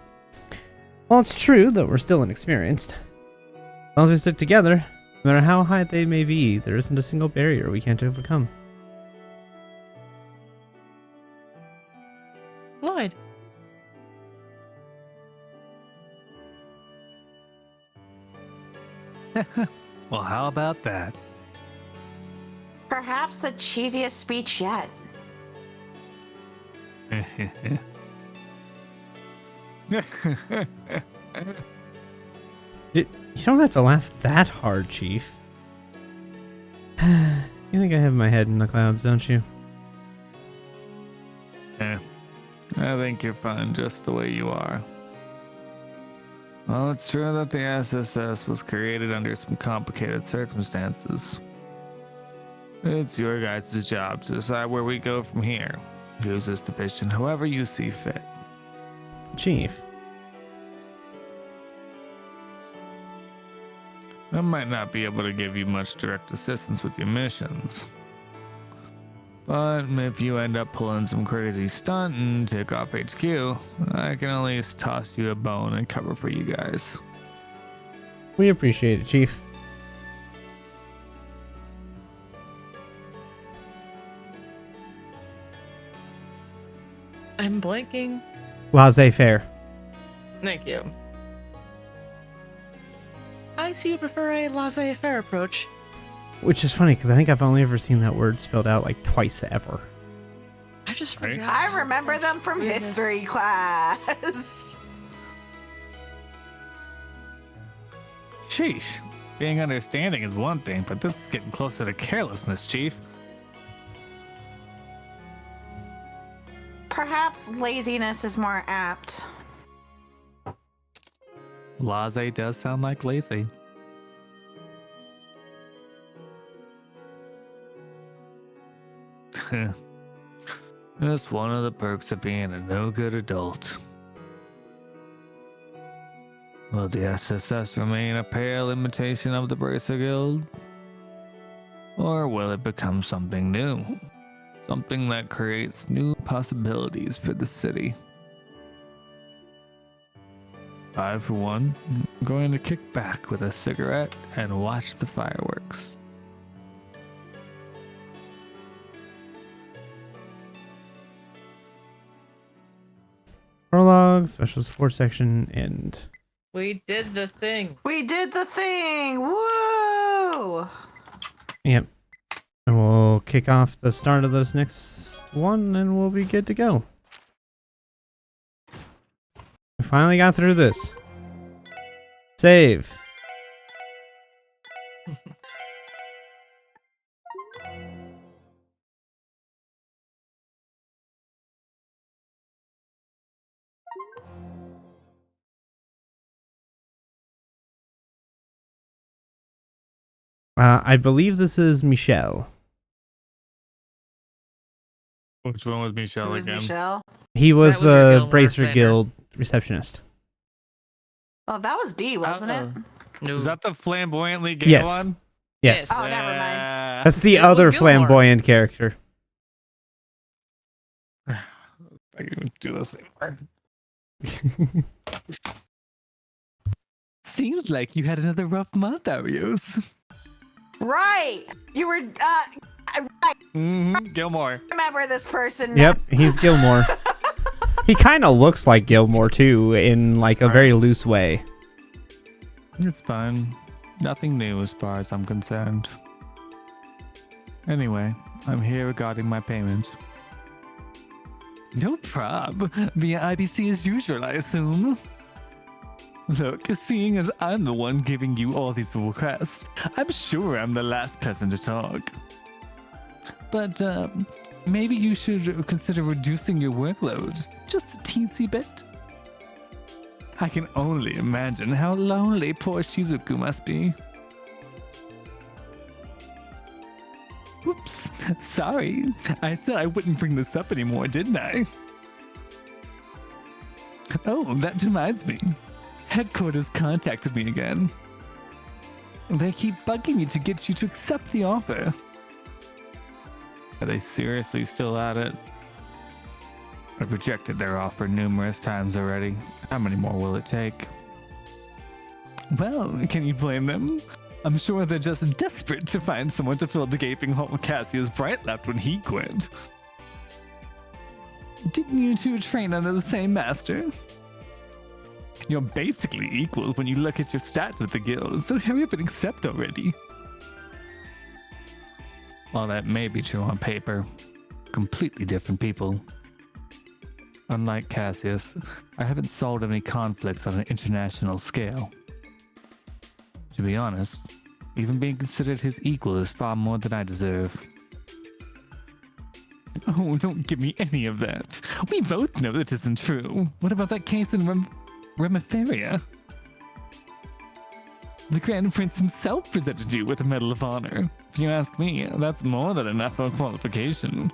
While it's true that we're still inexperienced, as long as we stick together, no matter how high they may be, there isn't a single barrier we can't overcome. Lloyd, Well, how about that? Perhaps the cheesiest speech yet. You don't have to laugh that hard, Chief. You think I have my head in the clouds, don't you? Yeah, I think you're fine just the way you are. Well, it's true that the SSS was created under some complicated circumstances. It's your guys' job to decide where we go from here. Use this division however you see fit. Chief. I might not be able to give you much direct assistance with your missions. But if you end up pulling some crazy stunt and take off HQ, I can at least toss you a bone and cover for you guys. We appreciate it, Chief. I'm blanking. Laissez-faire. Thank you. I see you prefer a laissez-faire approach. Which is funny, because I think I've only ever seen that word spelled out like twice ever. I just Right? forgot. I remember them from Goodness. history class. Sheesh. Being understanding is one thing, but this is getting closer to carelessness, Chief. Perhaps laziness is more apt. Laissez does sound like lazy. That's one of the perks of being a no-good adult. Will the SSS remain a pale imitation of the Bracer Guild? Or will it become something new? Something that creates new possibilities for the city? I, for one, am going to kick back with a cigarette and watch the fireworks. Prologue, special support section, and We did the thing. We did the thing! Woo! yep. And we'll kick off the start of this next one, and we'll be good to go. We finally got through this. Save. I believe this is Michelle. Which one was Michelle Who is again? Michelle? He was That was your the Guild Bracer bartender. Guild receptionist. Oh, that was D, wasn't it? No. Is that the flamboyantly gay Yes. one? Yes. Oh, never mind. That's the It was other Gilmore. flamboyant character. I can do this anymore. Seems like you had another rough month, Arios. Right! You were, I Gilmore. remember this person. Yep, he's Gilmore. He kind of looks like Gilmore too, in like a very loose way. It's fine. Nothing new as far as I'm concerned. Anyway, I'm here regarding my payment. No prob. Via IBC as usual, I assume. Look, seeing as I'm the one giving you all these requests, I'm sure I'm the last person to talk. But, Maybe you should consider reducing your workload just a teensy bit. I can only imagine how lonely poor Shizuku must be. Whoops, sorry. I said I wouldn't bring this up anymore, didn't I? Oh, that reminds me. Headquarters contacted me again. They keep bugging me to get you to accept the offer. Are they seriously still at it? I've rejected their offer numerous times already. How many more will it take? Well, can you blame them? I'm sure they're just desperate to find someone to fill the gaping hole Cassius Bright left when he quit. Didn't you two train under the same master? You're basically equals when you look at your stats with the guild, so hurry up and accept already. While that may be true on paper, completely different people. Unlike Cassius, I haven't solved any conflicts on an international scale. To be honest, even being considered his equal is far more than I deserve. Oh, don't give me any of that. We both know that isn't true. What about that case in Remiferia? The Grand Prince himself presented you with a Medal of Honor. If you ask me, that's more than enough for a qualification.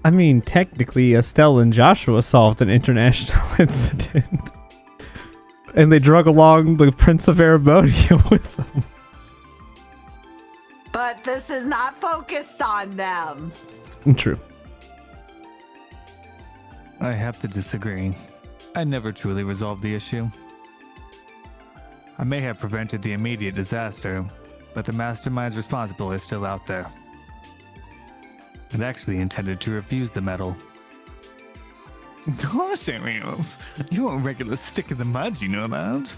I mean, technically, Estelle and Joshua solved an international incident. And they drug along the Prince of Arabodia with them. But this is not focused on them. True. I have to disagree. I never truly resolved the issue. I may have prevented the immediate disaster, but the masterminds responsible are still out there. I'd actually intended to refuse the medal. Gosh, Ariels, you're a regular stick in the mud, you know that?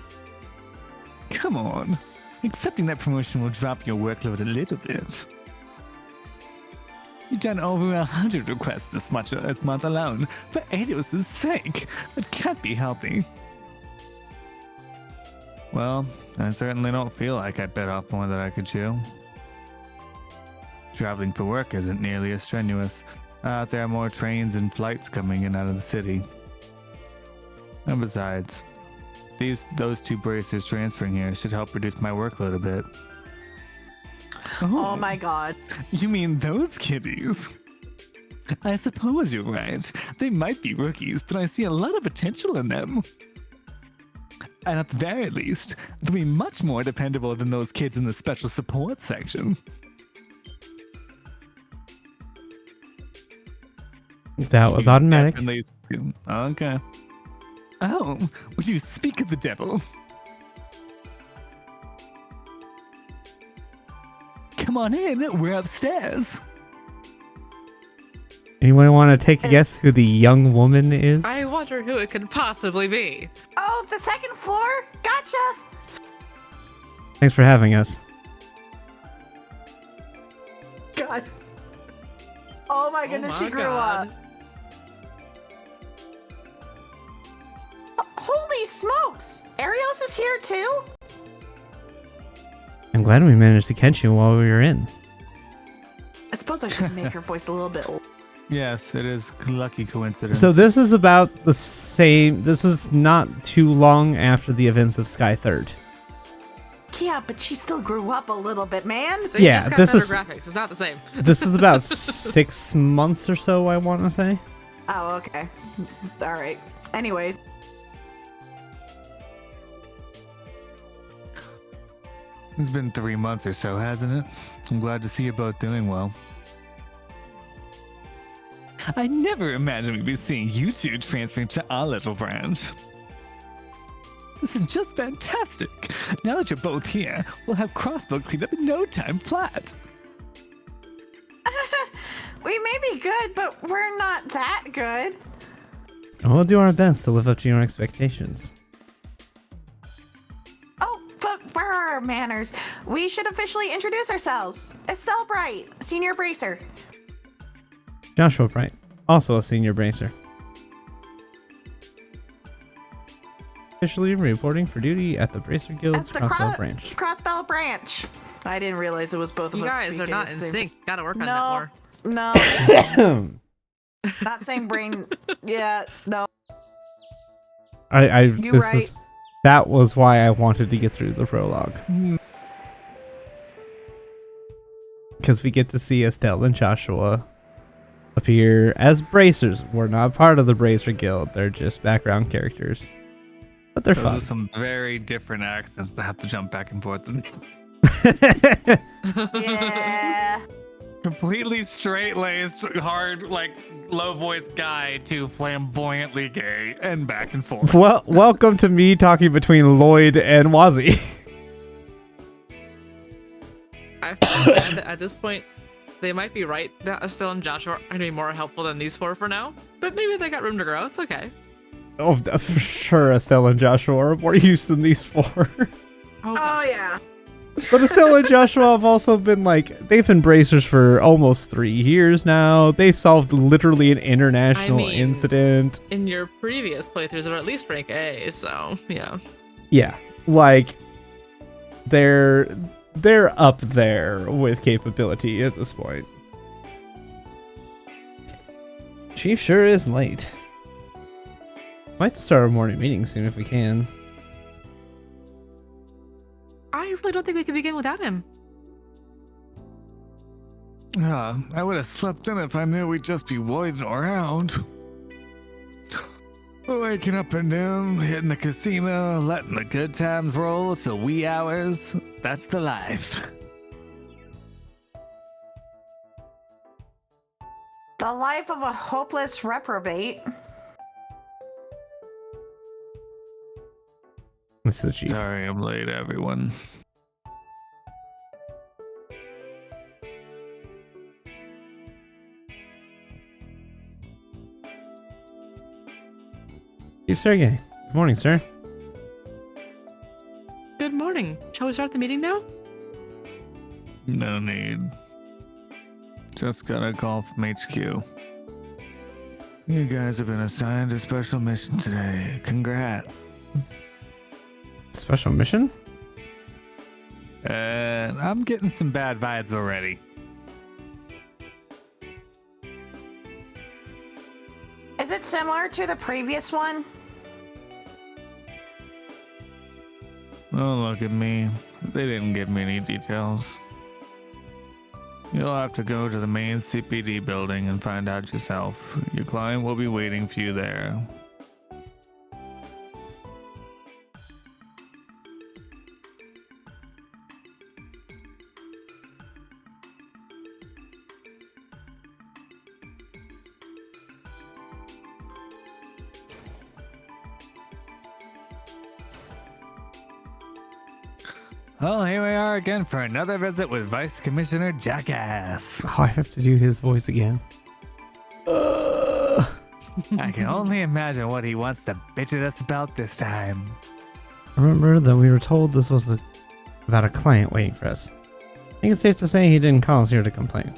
Come on, accepting that promotion will drop your workload a little bit. You've done over 100 requests this month alone, for Adios' sake. That can't be healthy. Well, I certainly don't feel like I bit off more than I could chew. Traveling for work isn't nearly as strenuous. There are more trains and flights coming in out of the city. And besides, those two bracers transferring here should help reduce my workload a bit. Oh my god. You mean those kitties? I suppose you're right. They might be rookies, but I see a lot of potential in them. And at the very least, they'll be much more dependable than those kids in the special support section. That was automatic. Definitely. Okay. Oh, would you speak of the devil? Come on in, we're upstairs. Anyone want to take a guess who the young woman is? I wonder who it could possibly be. Oh, the second floor? Gotcha. Thanks for having us. God. Oh my goodness, she grew up. Holy smokes! Arios is here too? I'm glad we managed to catch you while we were in. I suppose I should make her voice a little bit old. Yes, it is a lucky coincidence. So this is about the same. This is not too long after the events of Sky Third. Yeah, but she still grew up a little bit, man. They Yeah, just got this better is- graphics. It's not the same. This is about 6 months or so, I want to say. Oh, okay. All right. Anyways. It's been 3 months or so, hasn't it? I'm glad to see you both doing well. I never imagined we'd be seeing you two transferring to our little branch. This is just fantastic. Now that you're both here, we'll have Crossbow cleaned up in no time flat. We may be good, but we're not that good. We'll do our best to live up to your expectations. Oh, but where are our manners? We should officially introduce ourselves. Estelle Bright, Senior Bracer. Joshua Bright, also a senior bracer. Officially reporting for duty at the Bracer Guild's At the Crossbow Branch. Crossbow Branch. I didn't realize it was both of You us guys are speaking not at in the same sync. Gotta work on No. that more. No. Not saying brain. Yeah, no. You're right. That was why I wanted to get through the prologue. Because we get to see Estelle and Joshua appear as bracers. We're not part of the Bracer Guild. They're just background characters. But they're Those fun. are some very different accents that have to jump back and forth. Yeah. Completely straight-laced, hard, like, low-voiced guy to flamboyantly gay and back and forth. Well, welcome to me talking between Lloyd and Wazzy. I feel bad that at this point, they might be right that Estelle and Joshua are going to be more helpful than these four for now. But maybe they got room to grow. It's okay. Oh, for sure, Estelle and Joshua are more used than these four. Oh yeah. But Estelle and Joshua have also been they've been bracers for almost 3 years now. They've solved literally an international incident. In your previous playthroughs, they're at least rank A, so yeah. Yeah, they're up there with capability at this point. Chief sure is late. Might start a morning meeting soon if we can. I really don't think we can begin without him. I would have slept in if I knew we'd just be waiting around. Waking up and down, hitting the casino, letting the good times roll till wee hours. That's the life. The life of a hopeless reprobate. This is Chief. Sorry I'm late, everyone. Chief Sergey. Good morning, sir. Good morning. Shall we start the meeting now? No need. Just got a call from HQ. You guys have been assigned a special mission today. Congrats. Special mission? I'm getting some bad vibes already. Is it similar to the previous one? Oh, look at me. They didn't give me any details. You'll have to go to the main CPD building and find out yourself. Your client will be waiting for you there. Well, here we are again for another visit with Vice Commissioner Jackass. Oh, I have to do his voice again. I can only imagine what he wants to bitch at us about this time. Remember that we were told this was about a client waiting for us. I think it's safe to say he didn't call us here to complain.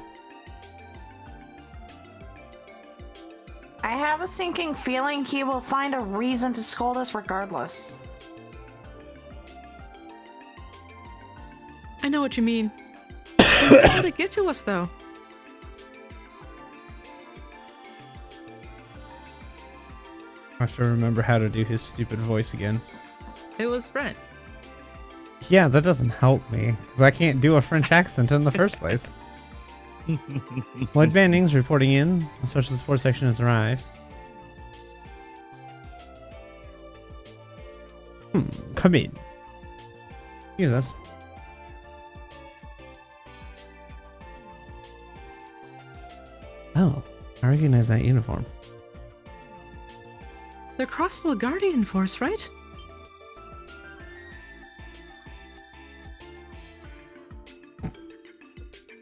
I have a sinking feeling he will find a reason to scold us regardless. I know what you mean. How did it get to us, though? I have to remember how to do his stupid voice again. It was Brent. Yeah, that doesn't help me, because I can't do a French accent in the first place. Lloyd Vanning's reporting in. The special support section has arrived. Come in. Excuse us. Oh, I recognize that uniform. The Crossbow Guardian Force, right?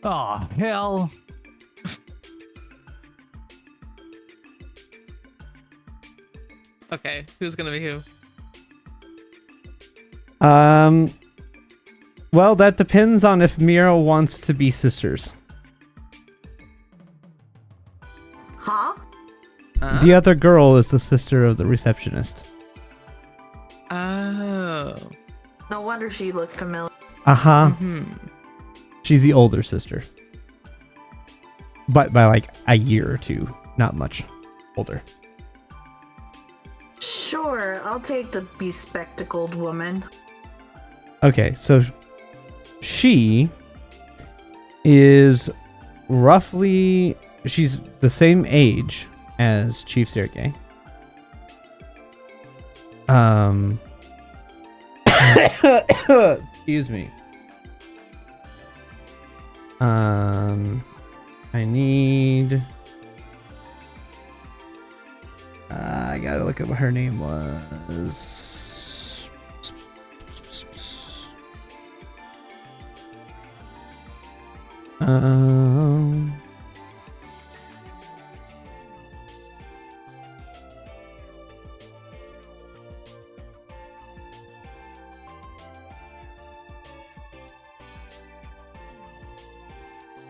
Oh, hell. Okay, who's gonna be who? Well, that depends on if Mira wants to be sisters. Huh? The other girl is the sister of the receptionist. Oh. No wonder she looked familiar. Uh-huh. Hmm. She's the older sister. But by like a year or two. not much older. Sure, I'll take the bespectacled woman. Okay, so she is roughly, she's the same age as Chief Sergei. Excuse me. I need. I gotta look at what her name was.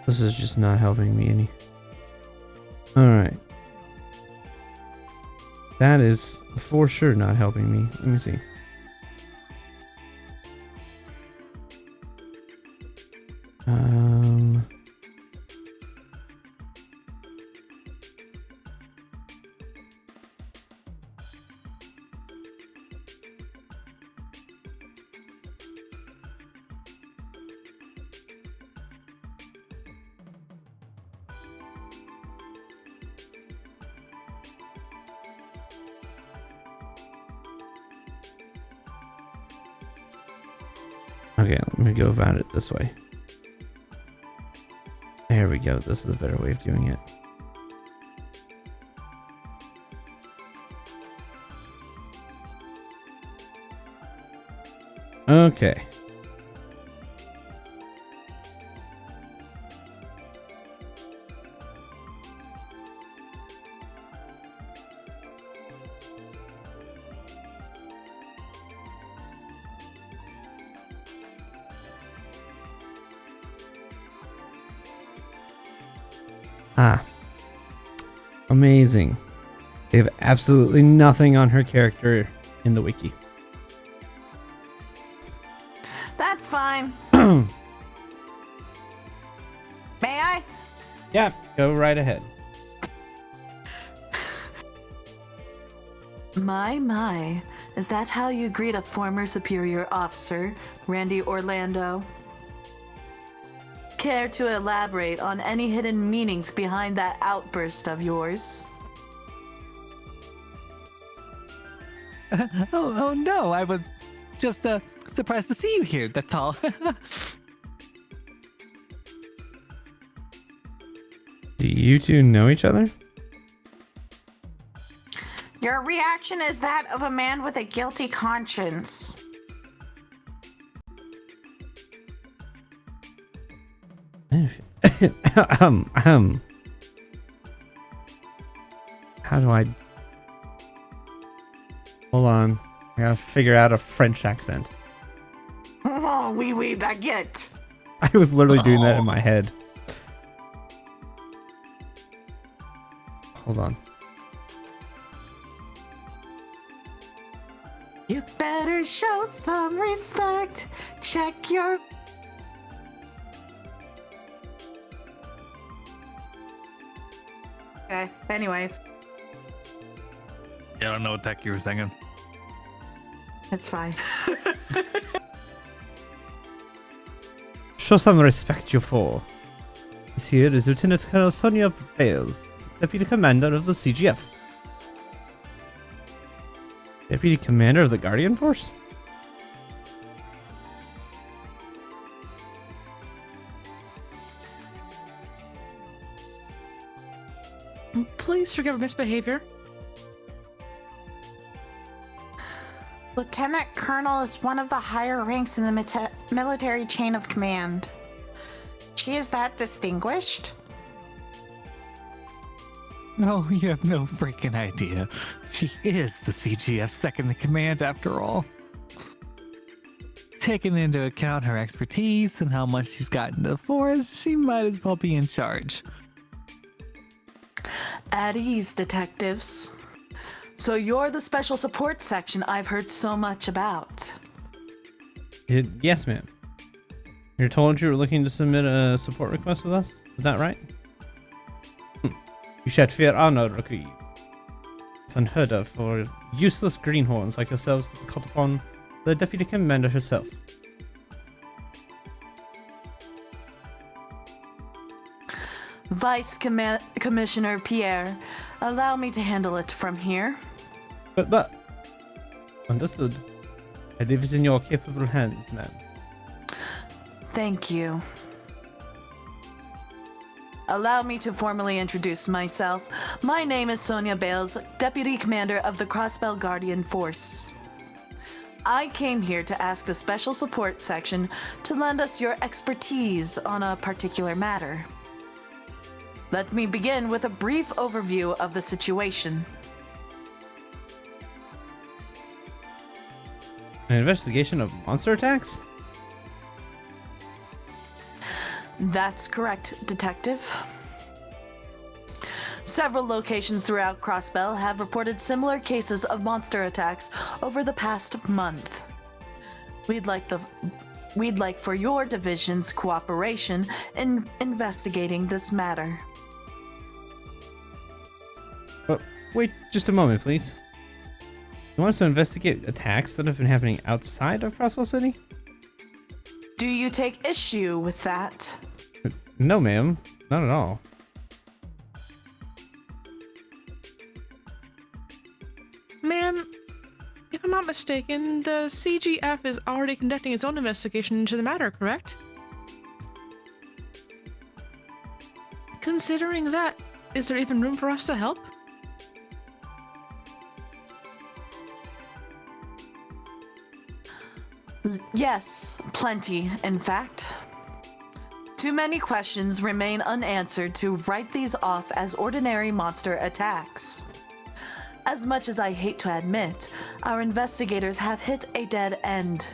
This is just not helping me any. Alright. That is for sure not helping me. Let me see. Okay, let me go about it this way. There we go. This is a better way of doing it. Okay. Ah. Amazing. They have absolutely nothing on her character in the wiki. That's fine. May I? Yeah, go right ahead. My. Is that how you greet a former superior officer, Randy Orlando? Care to elaborate on any hidden meanings behind that outburst of yours? Oh no, I was just surprised to see you here, that's all. Do you two know each other? Your reaction is that of a man with a guilty conscience. How do I... Hold on. I gotta figure out a French accent. Oh, oui, baguette. I was literally doing that in my head. Hold on. You better show some respect. Check your... Okay, anyways, Yeah, I don't know what the heck you were singing. it's fine. Show some respect, you fool. This here is Lieutenant Colonel Sonia Bales, Deputy Commander of the CGF. Deputy Commander of the Guardian Force? Please forgive misbehavior. Lieutenant Colonel is one of the higher ranks in the military chain of command. She is that distinguished? No, you have no freaking idea. She is the CGF's second in command after all. Taking into account her expertise and how much she's gotten to the force, she might as well be in charge. At ease, detectives. So you're the special support section I've heard so much about. Yes, ma'am. You're told you were looking to submit a support request with us? Is that right? You shed fear honor, Rookie. It's unheard of for useless greenhorns like yourselves to be called upon the Deputy Commander herself. Commissioner Pierre, allow me to handle it from here. But... Understood. I leave it in your capable hands, ma'am. Thank you. Allow me to formally introduce myself. My name is Sonia Bales, Deputy Commander of the Crossbell Guardian Force. I came here to ask the Special Support Section to lend us your expertise on a particular matter. Let me begin with a brief overview of the situation. An investigation of monster attacks? That's correct, Detective. Several locations throughout Crossbell have reported similar cases of monster attacks over the past month. We'd like for your division's cooperation in investigating this matter. But wait just a moment, please. You want us to investigate attacks that have been happening outside of Crossbell City? Do you take issue with that? No, ma'am. Not at all. Ma'am, if I'm not mistaken, the CGF is already conducting its own investigation into the matter, correct? Considering that, is there even room for us to help? Yes, plenty, in fact. Too many questions remain unanswered to write these off as ordinary monster attacks. As much as I hate to admit, our investigators have hit a dead end.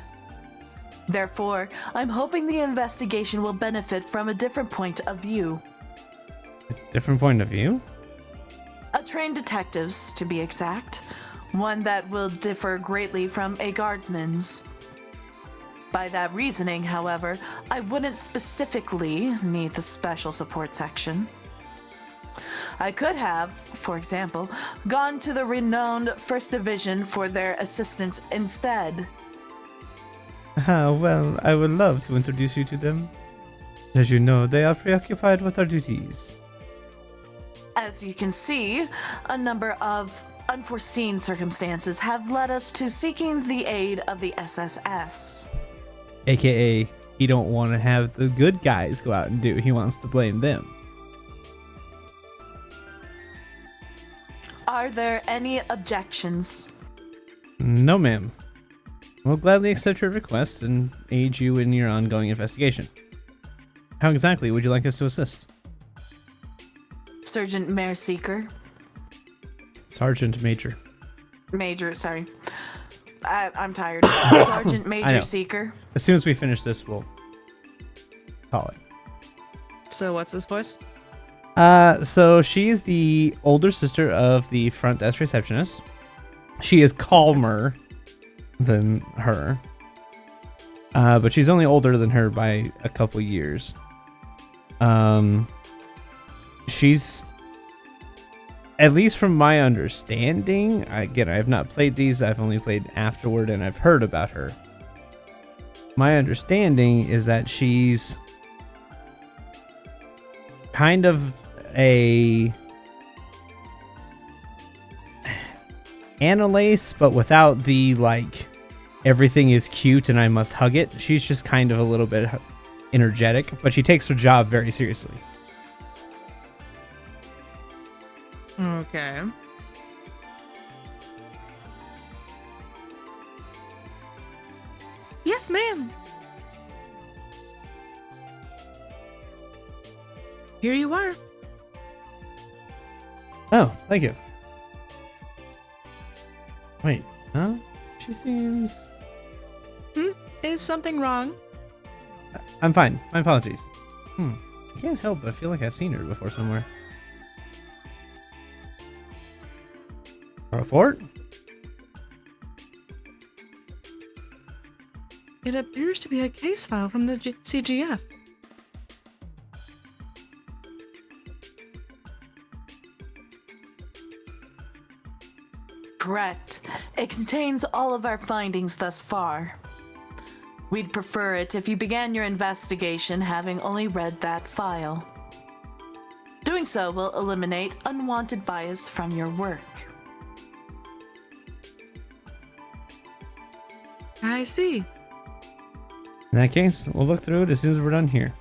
Therefore, I'm hoping the investigation will benefit from a different point of view. A different point of view? A trained detective's, to be exact. One that will differ greatly from a guardsman's. By that reasoning, however, I wouldn't specifically need the special support section. I could have, for example, gone to the renowned 1st Division for their assistance instead. Well, I would love to introduce you to them. As you know, they are preoccupied with their duties. As you can see, a number of unforeseen circumstances have led us to seeking the aid of the SSS. AKA, he don't want to have the good guys go out and do. He wants to blame them. Are there any objections? No, ma'am. We'll gladly accept your request and aid you in your ongoing investigation. How exactly would you like us to assist? Sergeant Mayor Seeker. Sergeant Major. Major, sorry. I'm tired. Sergeant Major Seeker. As soon as we finish this, we'll call it. So what's this voice? So she's the older sister of the front desk receptionist. She is calmer than her. But she's only older than her by a couple years. She's, at least from my understanding, again, I have not played these, I've only played afterward and I've heard about her. My understanding is that she's kind of a Annalise, but without the, like, everything is cute and I must hug it. She's just kind of a little bit energetic, but she takes her job very seriously. Okay. Yes, ma'am. Here you are. Oh, thank you. Wait, huh? She seems... Is something wrong? I'm fine. My apologies. I can't help but feel like I've seen her before somewhere. A report? It appears to be a case file from the CGF. Correct. It contains all of our findings thus far. We'd prefer it if you began your investigation having only read that file. Doing so will eliminate unwanted bias from your work. I see. In that case, we'll look through it as soon as we're done here.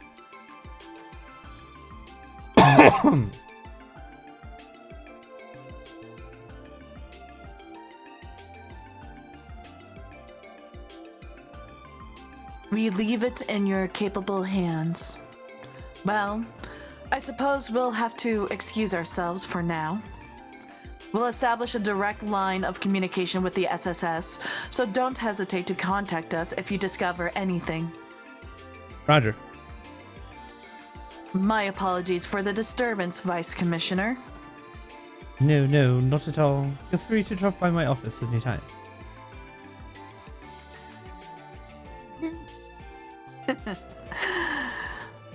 We leave it in your capable hands. Well, I suppose we'll have to excuse ourselves for now. We'll establish a direct line of communication with the SSS, so don't hesitate to contact us if you discover anything. Roger. My apologies for the disturbance, Vice Commissioner. No, not at all. Feel free to drop by my office anytime.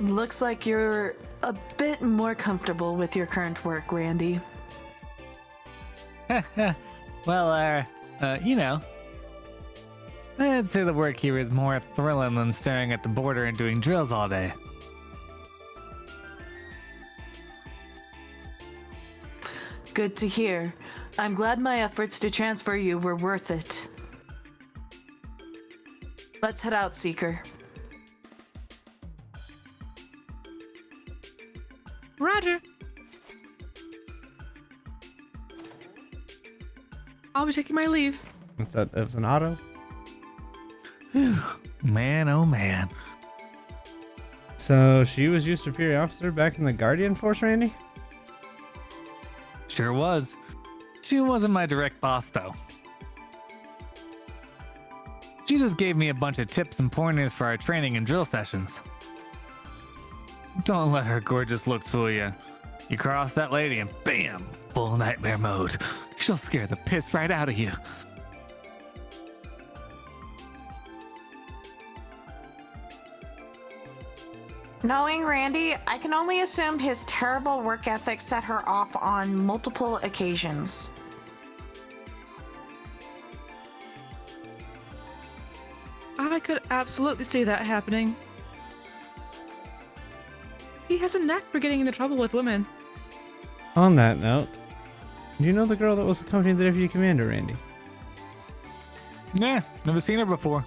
Looks like you're a bit more comfortable with your current work, Randy. Well, you know, I'd say the work here is more thrilling than staring at the border and doing drills all day. Good to hear. I'm glad my efforts to transfer you were worth it. Let's head out, Seeker. Roger. I'll be taking my leave. It was an auto. Man, oh man. So she was your superior officer back in the Guardian Force, Randy? Sure was. She wasn't my direct boss, though. She just gave me a bunch of tips and pointers for our training and drill sessions. Don't let her gorgeous looks fool you. You cross that lady and bam, full nightmare mode. She'll scare the piss right out of you. Knowing Randy, I can only assume his terrible work ethic set her off on multiple occasions. I could absolutely see that happening. He has a knack for getting into trouble with women. On that note, do you know the girl that was accompanying the deputy commander, Randy? Nah, never seen her before.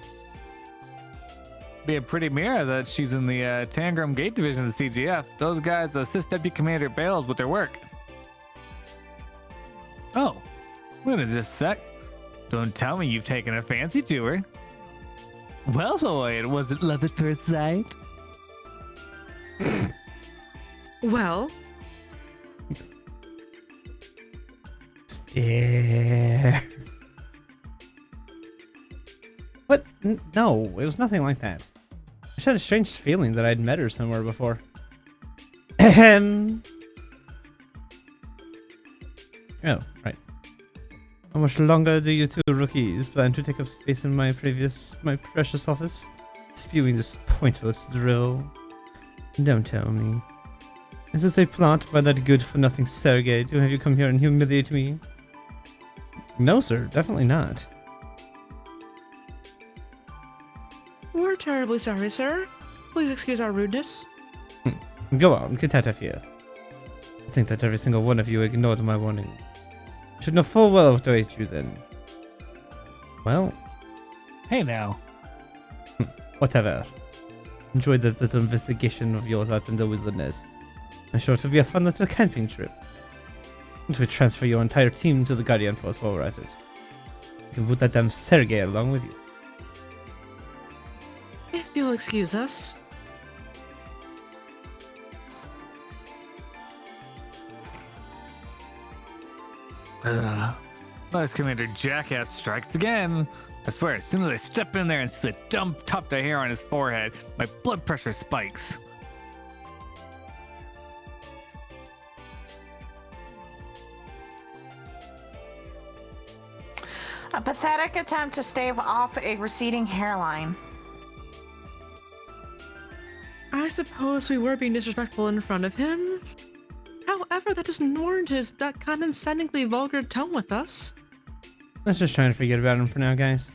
Be a pretty mirror that she's in the Tangram Gate Division of the CGF. Those guys assist Deputy Commander Bales with their work. Oh, wait just a sec. Don't tell me you've taken a fancy to her. Well, Lloyd, was it love at first sight? Well, Stare. What? No, it was nothing like that. I just had a strange feeling that I'd met her somewhere before. Ahem. Oh, right. How much longer do you two rookies plan to take up space in my precious office? Spewing this pointless drill. Don't tell me. Is this a plot by that good-for-nothing Sergei to have you come here and humiliate me? No, sir, definitely not. we're terribly sorry, sir. Please excuse our rudeness. Go on, get out of here. I think that every single one of you ignored my warning. I should know full well what awaits you then. Well, Hey now. whatever. Enjoy that little investigation of yours out in the wilderness. I'm sure it'll be a fun little camping trip. And we transfer your entire team to the Guardian Force while we're at it. You can put that damn Sergei along with you. If you'll excuse us. Vice Commander Jackass strikes again. I swear, as soon as I step in there and see the dumb tuft of hair on his forehead, my blood pressure spikes. A pathetic attempt to stave off a receding hairline. I suppose we were being disrespectful in front of him. However, that doesn't warrant that condescendingly vulgar tone with us. Let's just try to forget about him for now, guys.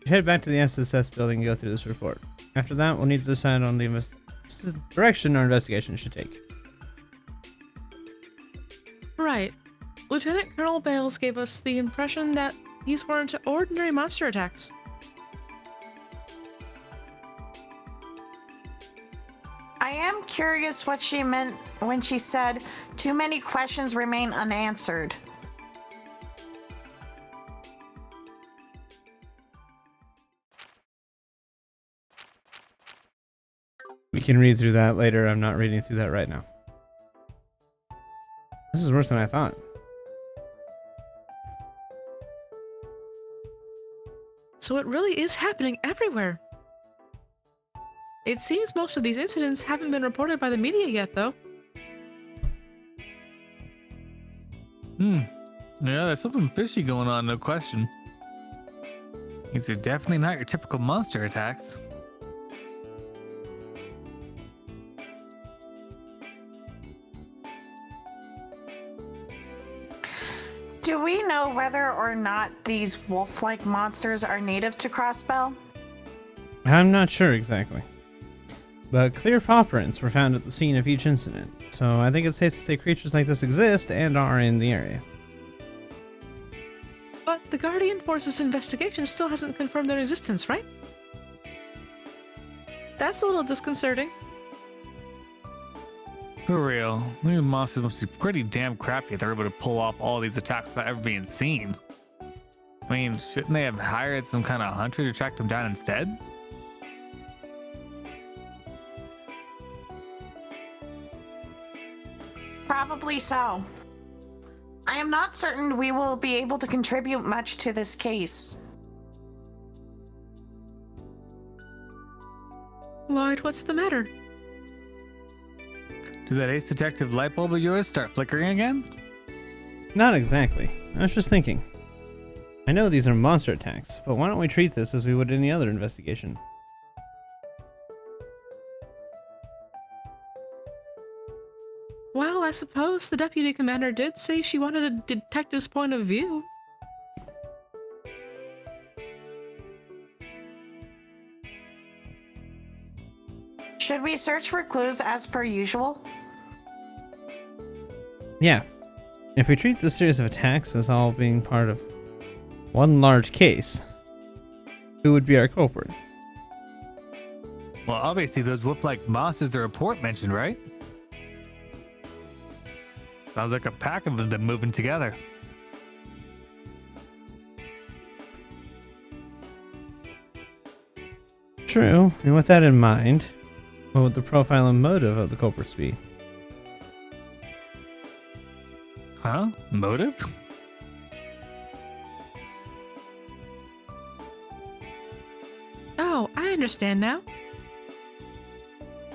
We head back to the SSS building and go through this report. After that, we'll need to decide on the direction our investigation should take. Right. Lieutenant Colonel Bales gave us the impression that these weren't ordinary monster attacks. I am curious what she meant when she said, "Too many questions remain unanswered." We can read through that later. I'm not reading through that right now. This is worse than I thought. So it really is happening everywhere. It seems most of these incidents haven't been reported by the media yet, though. Yeah, there's something fishy going on, no question. These are definitely not your typical monster attacks. Do we know whether or not these wolf-like monsters are native to Crossbell? I'm not sure exactly. But clear paw prints were found at the scene of each incident, so I think it's safe to say creatures like this exist and are in the area. But the Guardian Force's investigation still hasn't confirmed their existence, right? That's a little disconcerting. For real, these monsters must be pretty damn crappy if they're able to pull off all these attacks without ever being seen. I mean, shouldn't they have hired some kind of hunter to track them down instead? Probably so. I am not certain we will be able to contribute much to this case. Lloyd, what's the matter? Did that ace detective light bulb of yours start flickering again? Not exactly. I was just thinking. I know these are monster attacks, but why don't we treat this as we would any other investigation? Well, I suppose the deputy commander did say she wanted a detective's point of view. Should we search for clues as per usual? Yeah. If we treat this series of attacks as all being part of one large case, who would be our culprit? Well, obviously those wolf-like monsters the report mentioned, right? Sounds like a pack of them moving together. True, and with that in mind, what would the profile and motive of the culprits be? Huh? Motive? Oh, I understand now.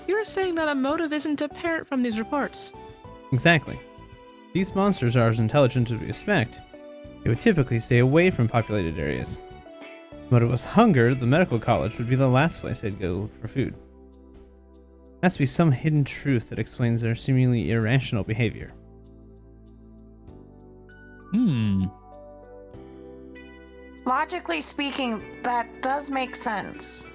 You're saying that a motive isn't apparent from these reports. Exactly. These monsters are as intelligent as we expect. They would typically stay away from populated areas. But if it was hunger, the medical college would be the last place they'd go for food. There has to be some hidden truth that explains their seemingly irrational behavior. Logically speaking, that does make sense.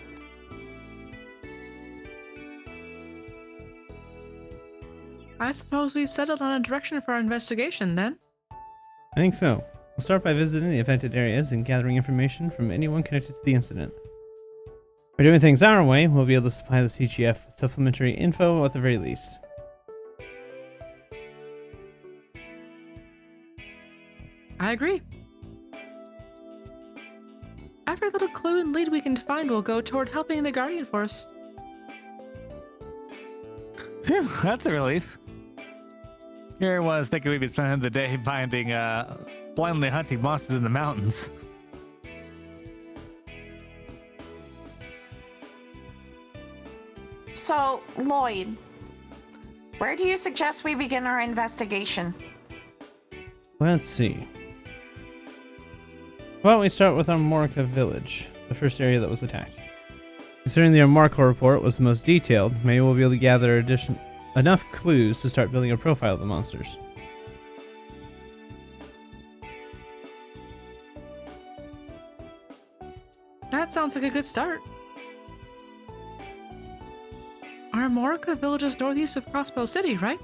I suppose we've settled on a direction for our investigation then. I think so. We'll start by visiting the affected areas and gathering information from anyone connected to the incident. If we're doing things our way, we'll be able to supply the CGF with supplementary info at the very least. I agree. Every little clue and lead we can find will go toward helping the Guardian Force. Phew, that's a relief. Here I was thinking we'd be spending the day finding, blindly hunting monsters in the mountains. So, Lloyd, where do you suggest we begin our investigation? Let's see. Why don't we start with Armorica Village, the first area that was attacked. Considering the Armorica report was the most detailed, maybe we'll be able to gather enough clues to start building a profile of the monsters. That sounds like a good start. Armorica Village is northeast of Crossbow City, right?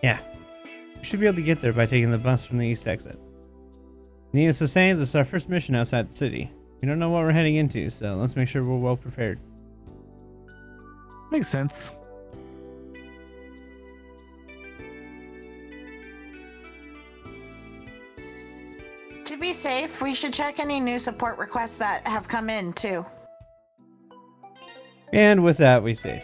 Yeah. We should be able to get there by taking the bus from the east exit. Needless to say, this is our first mission outside the city. We don't know what we're heading into, so let's make sure we're well prepared. Makes sense. To be safe, we should check any new support requests that have come in, too. And with that, we save.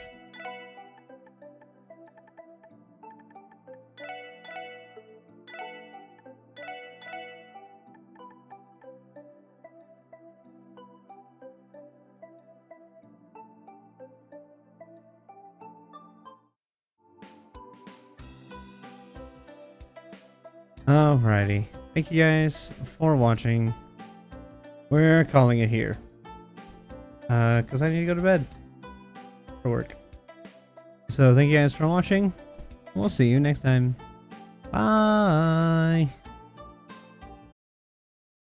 Alrighty. Thank you guys for watching. We're calling it here. Because I need to go to bed. For work. So thank you guys for watching. We'll see you next time. Bye.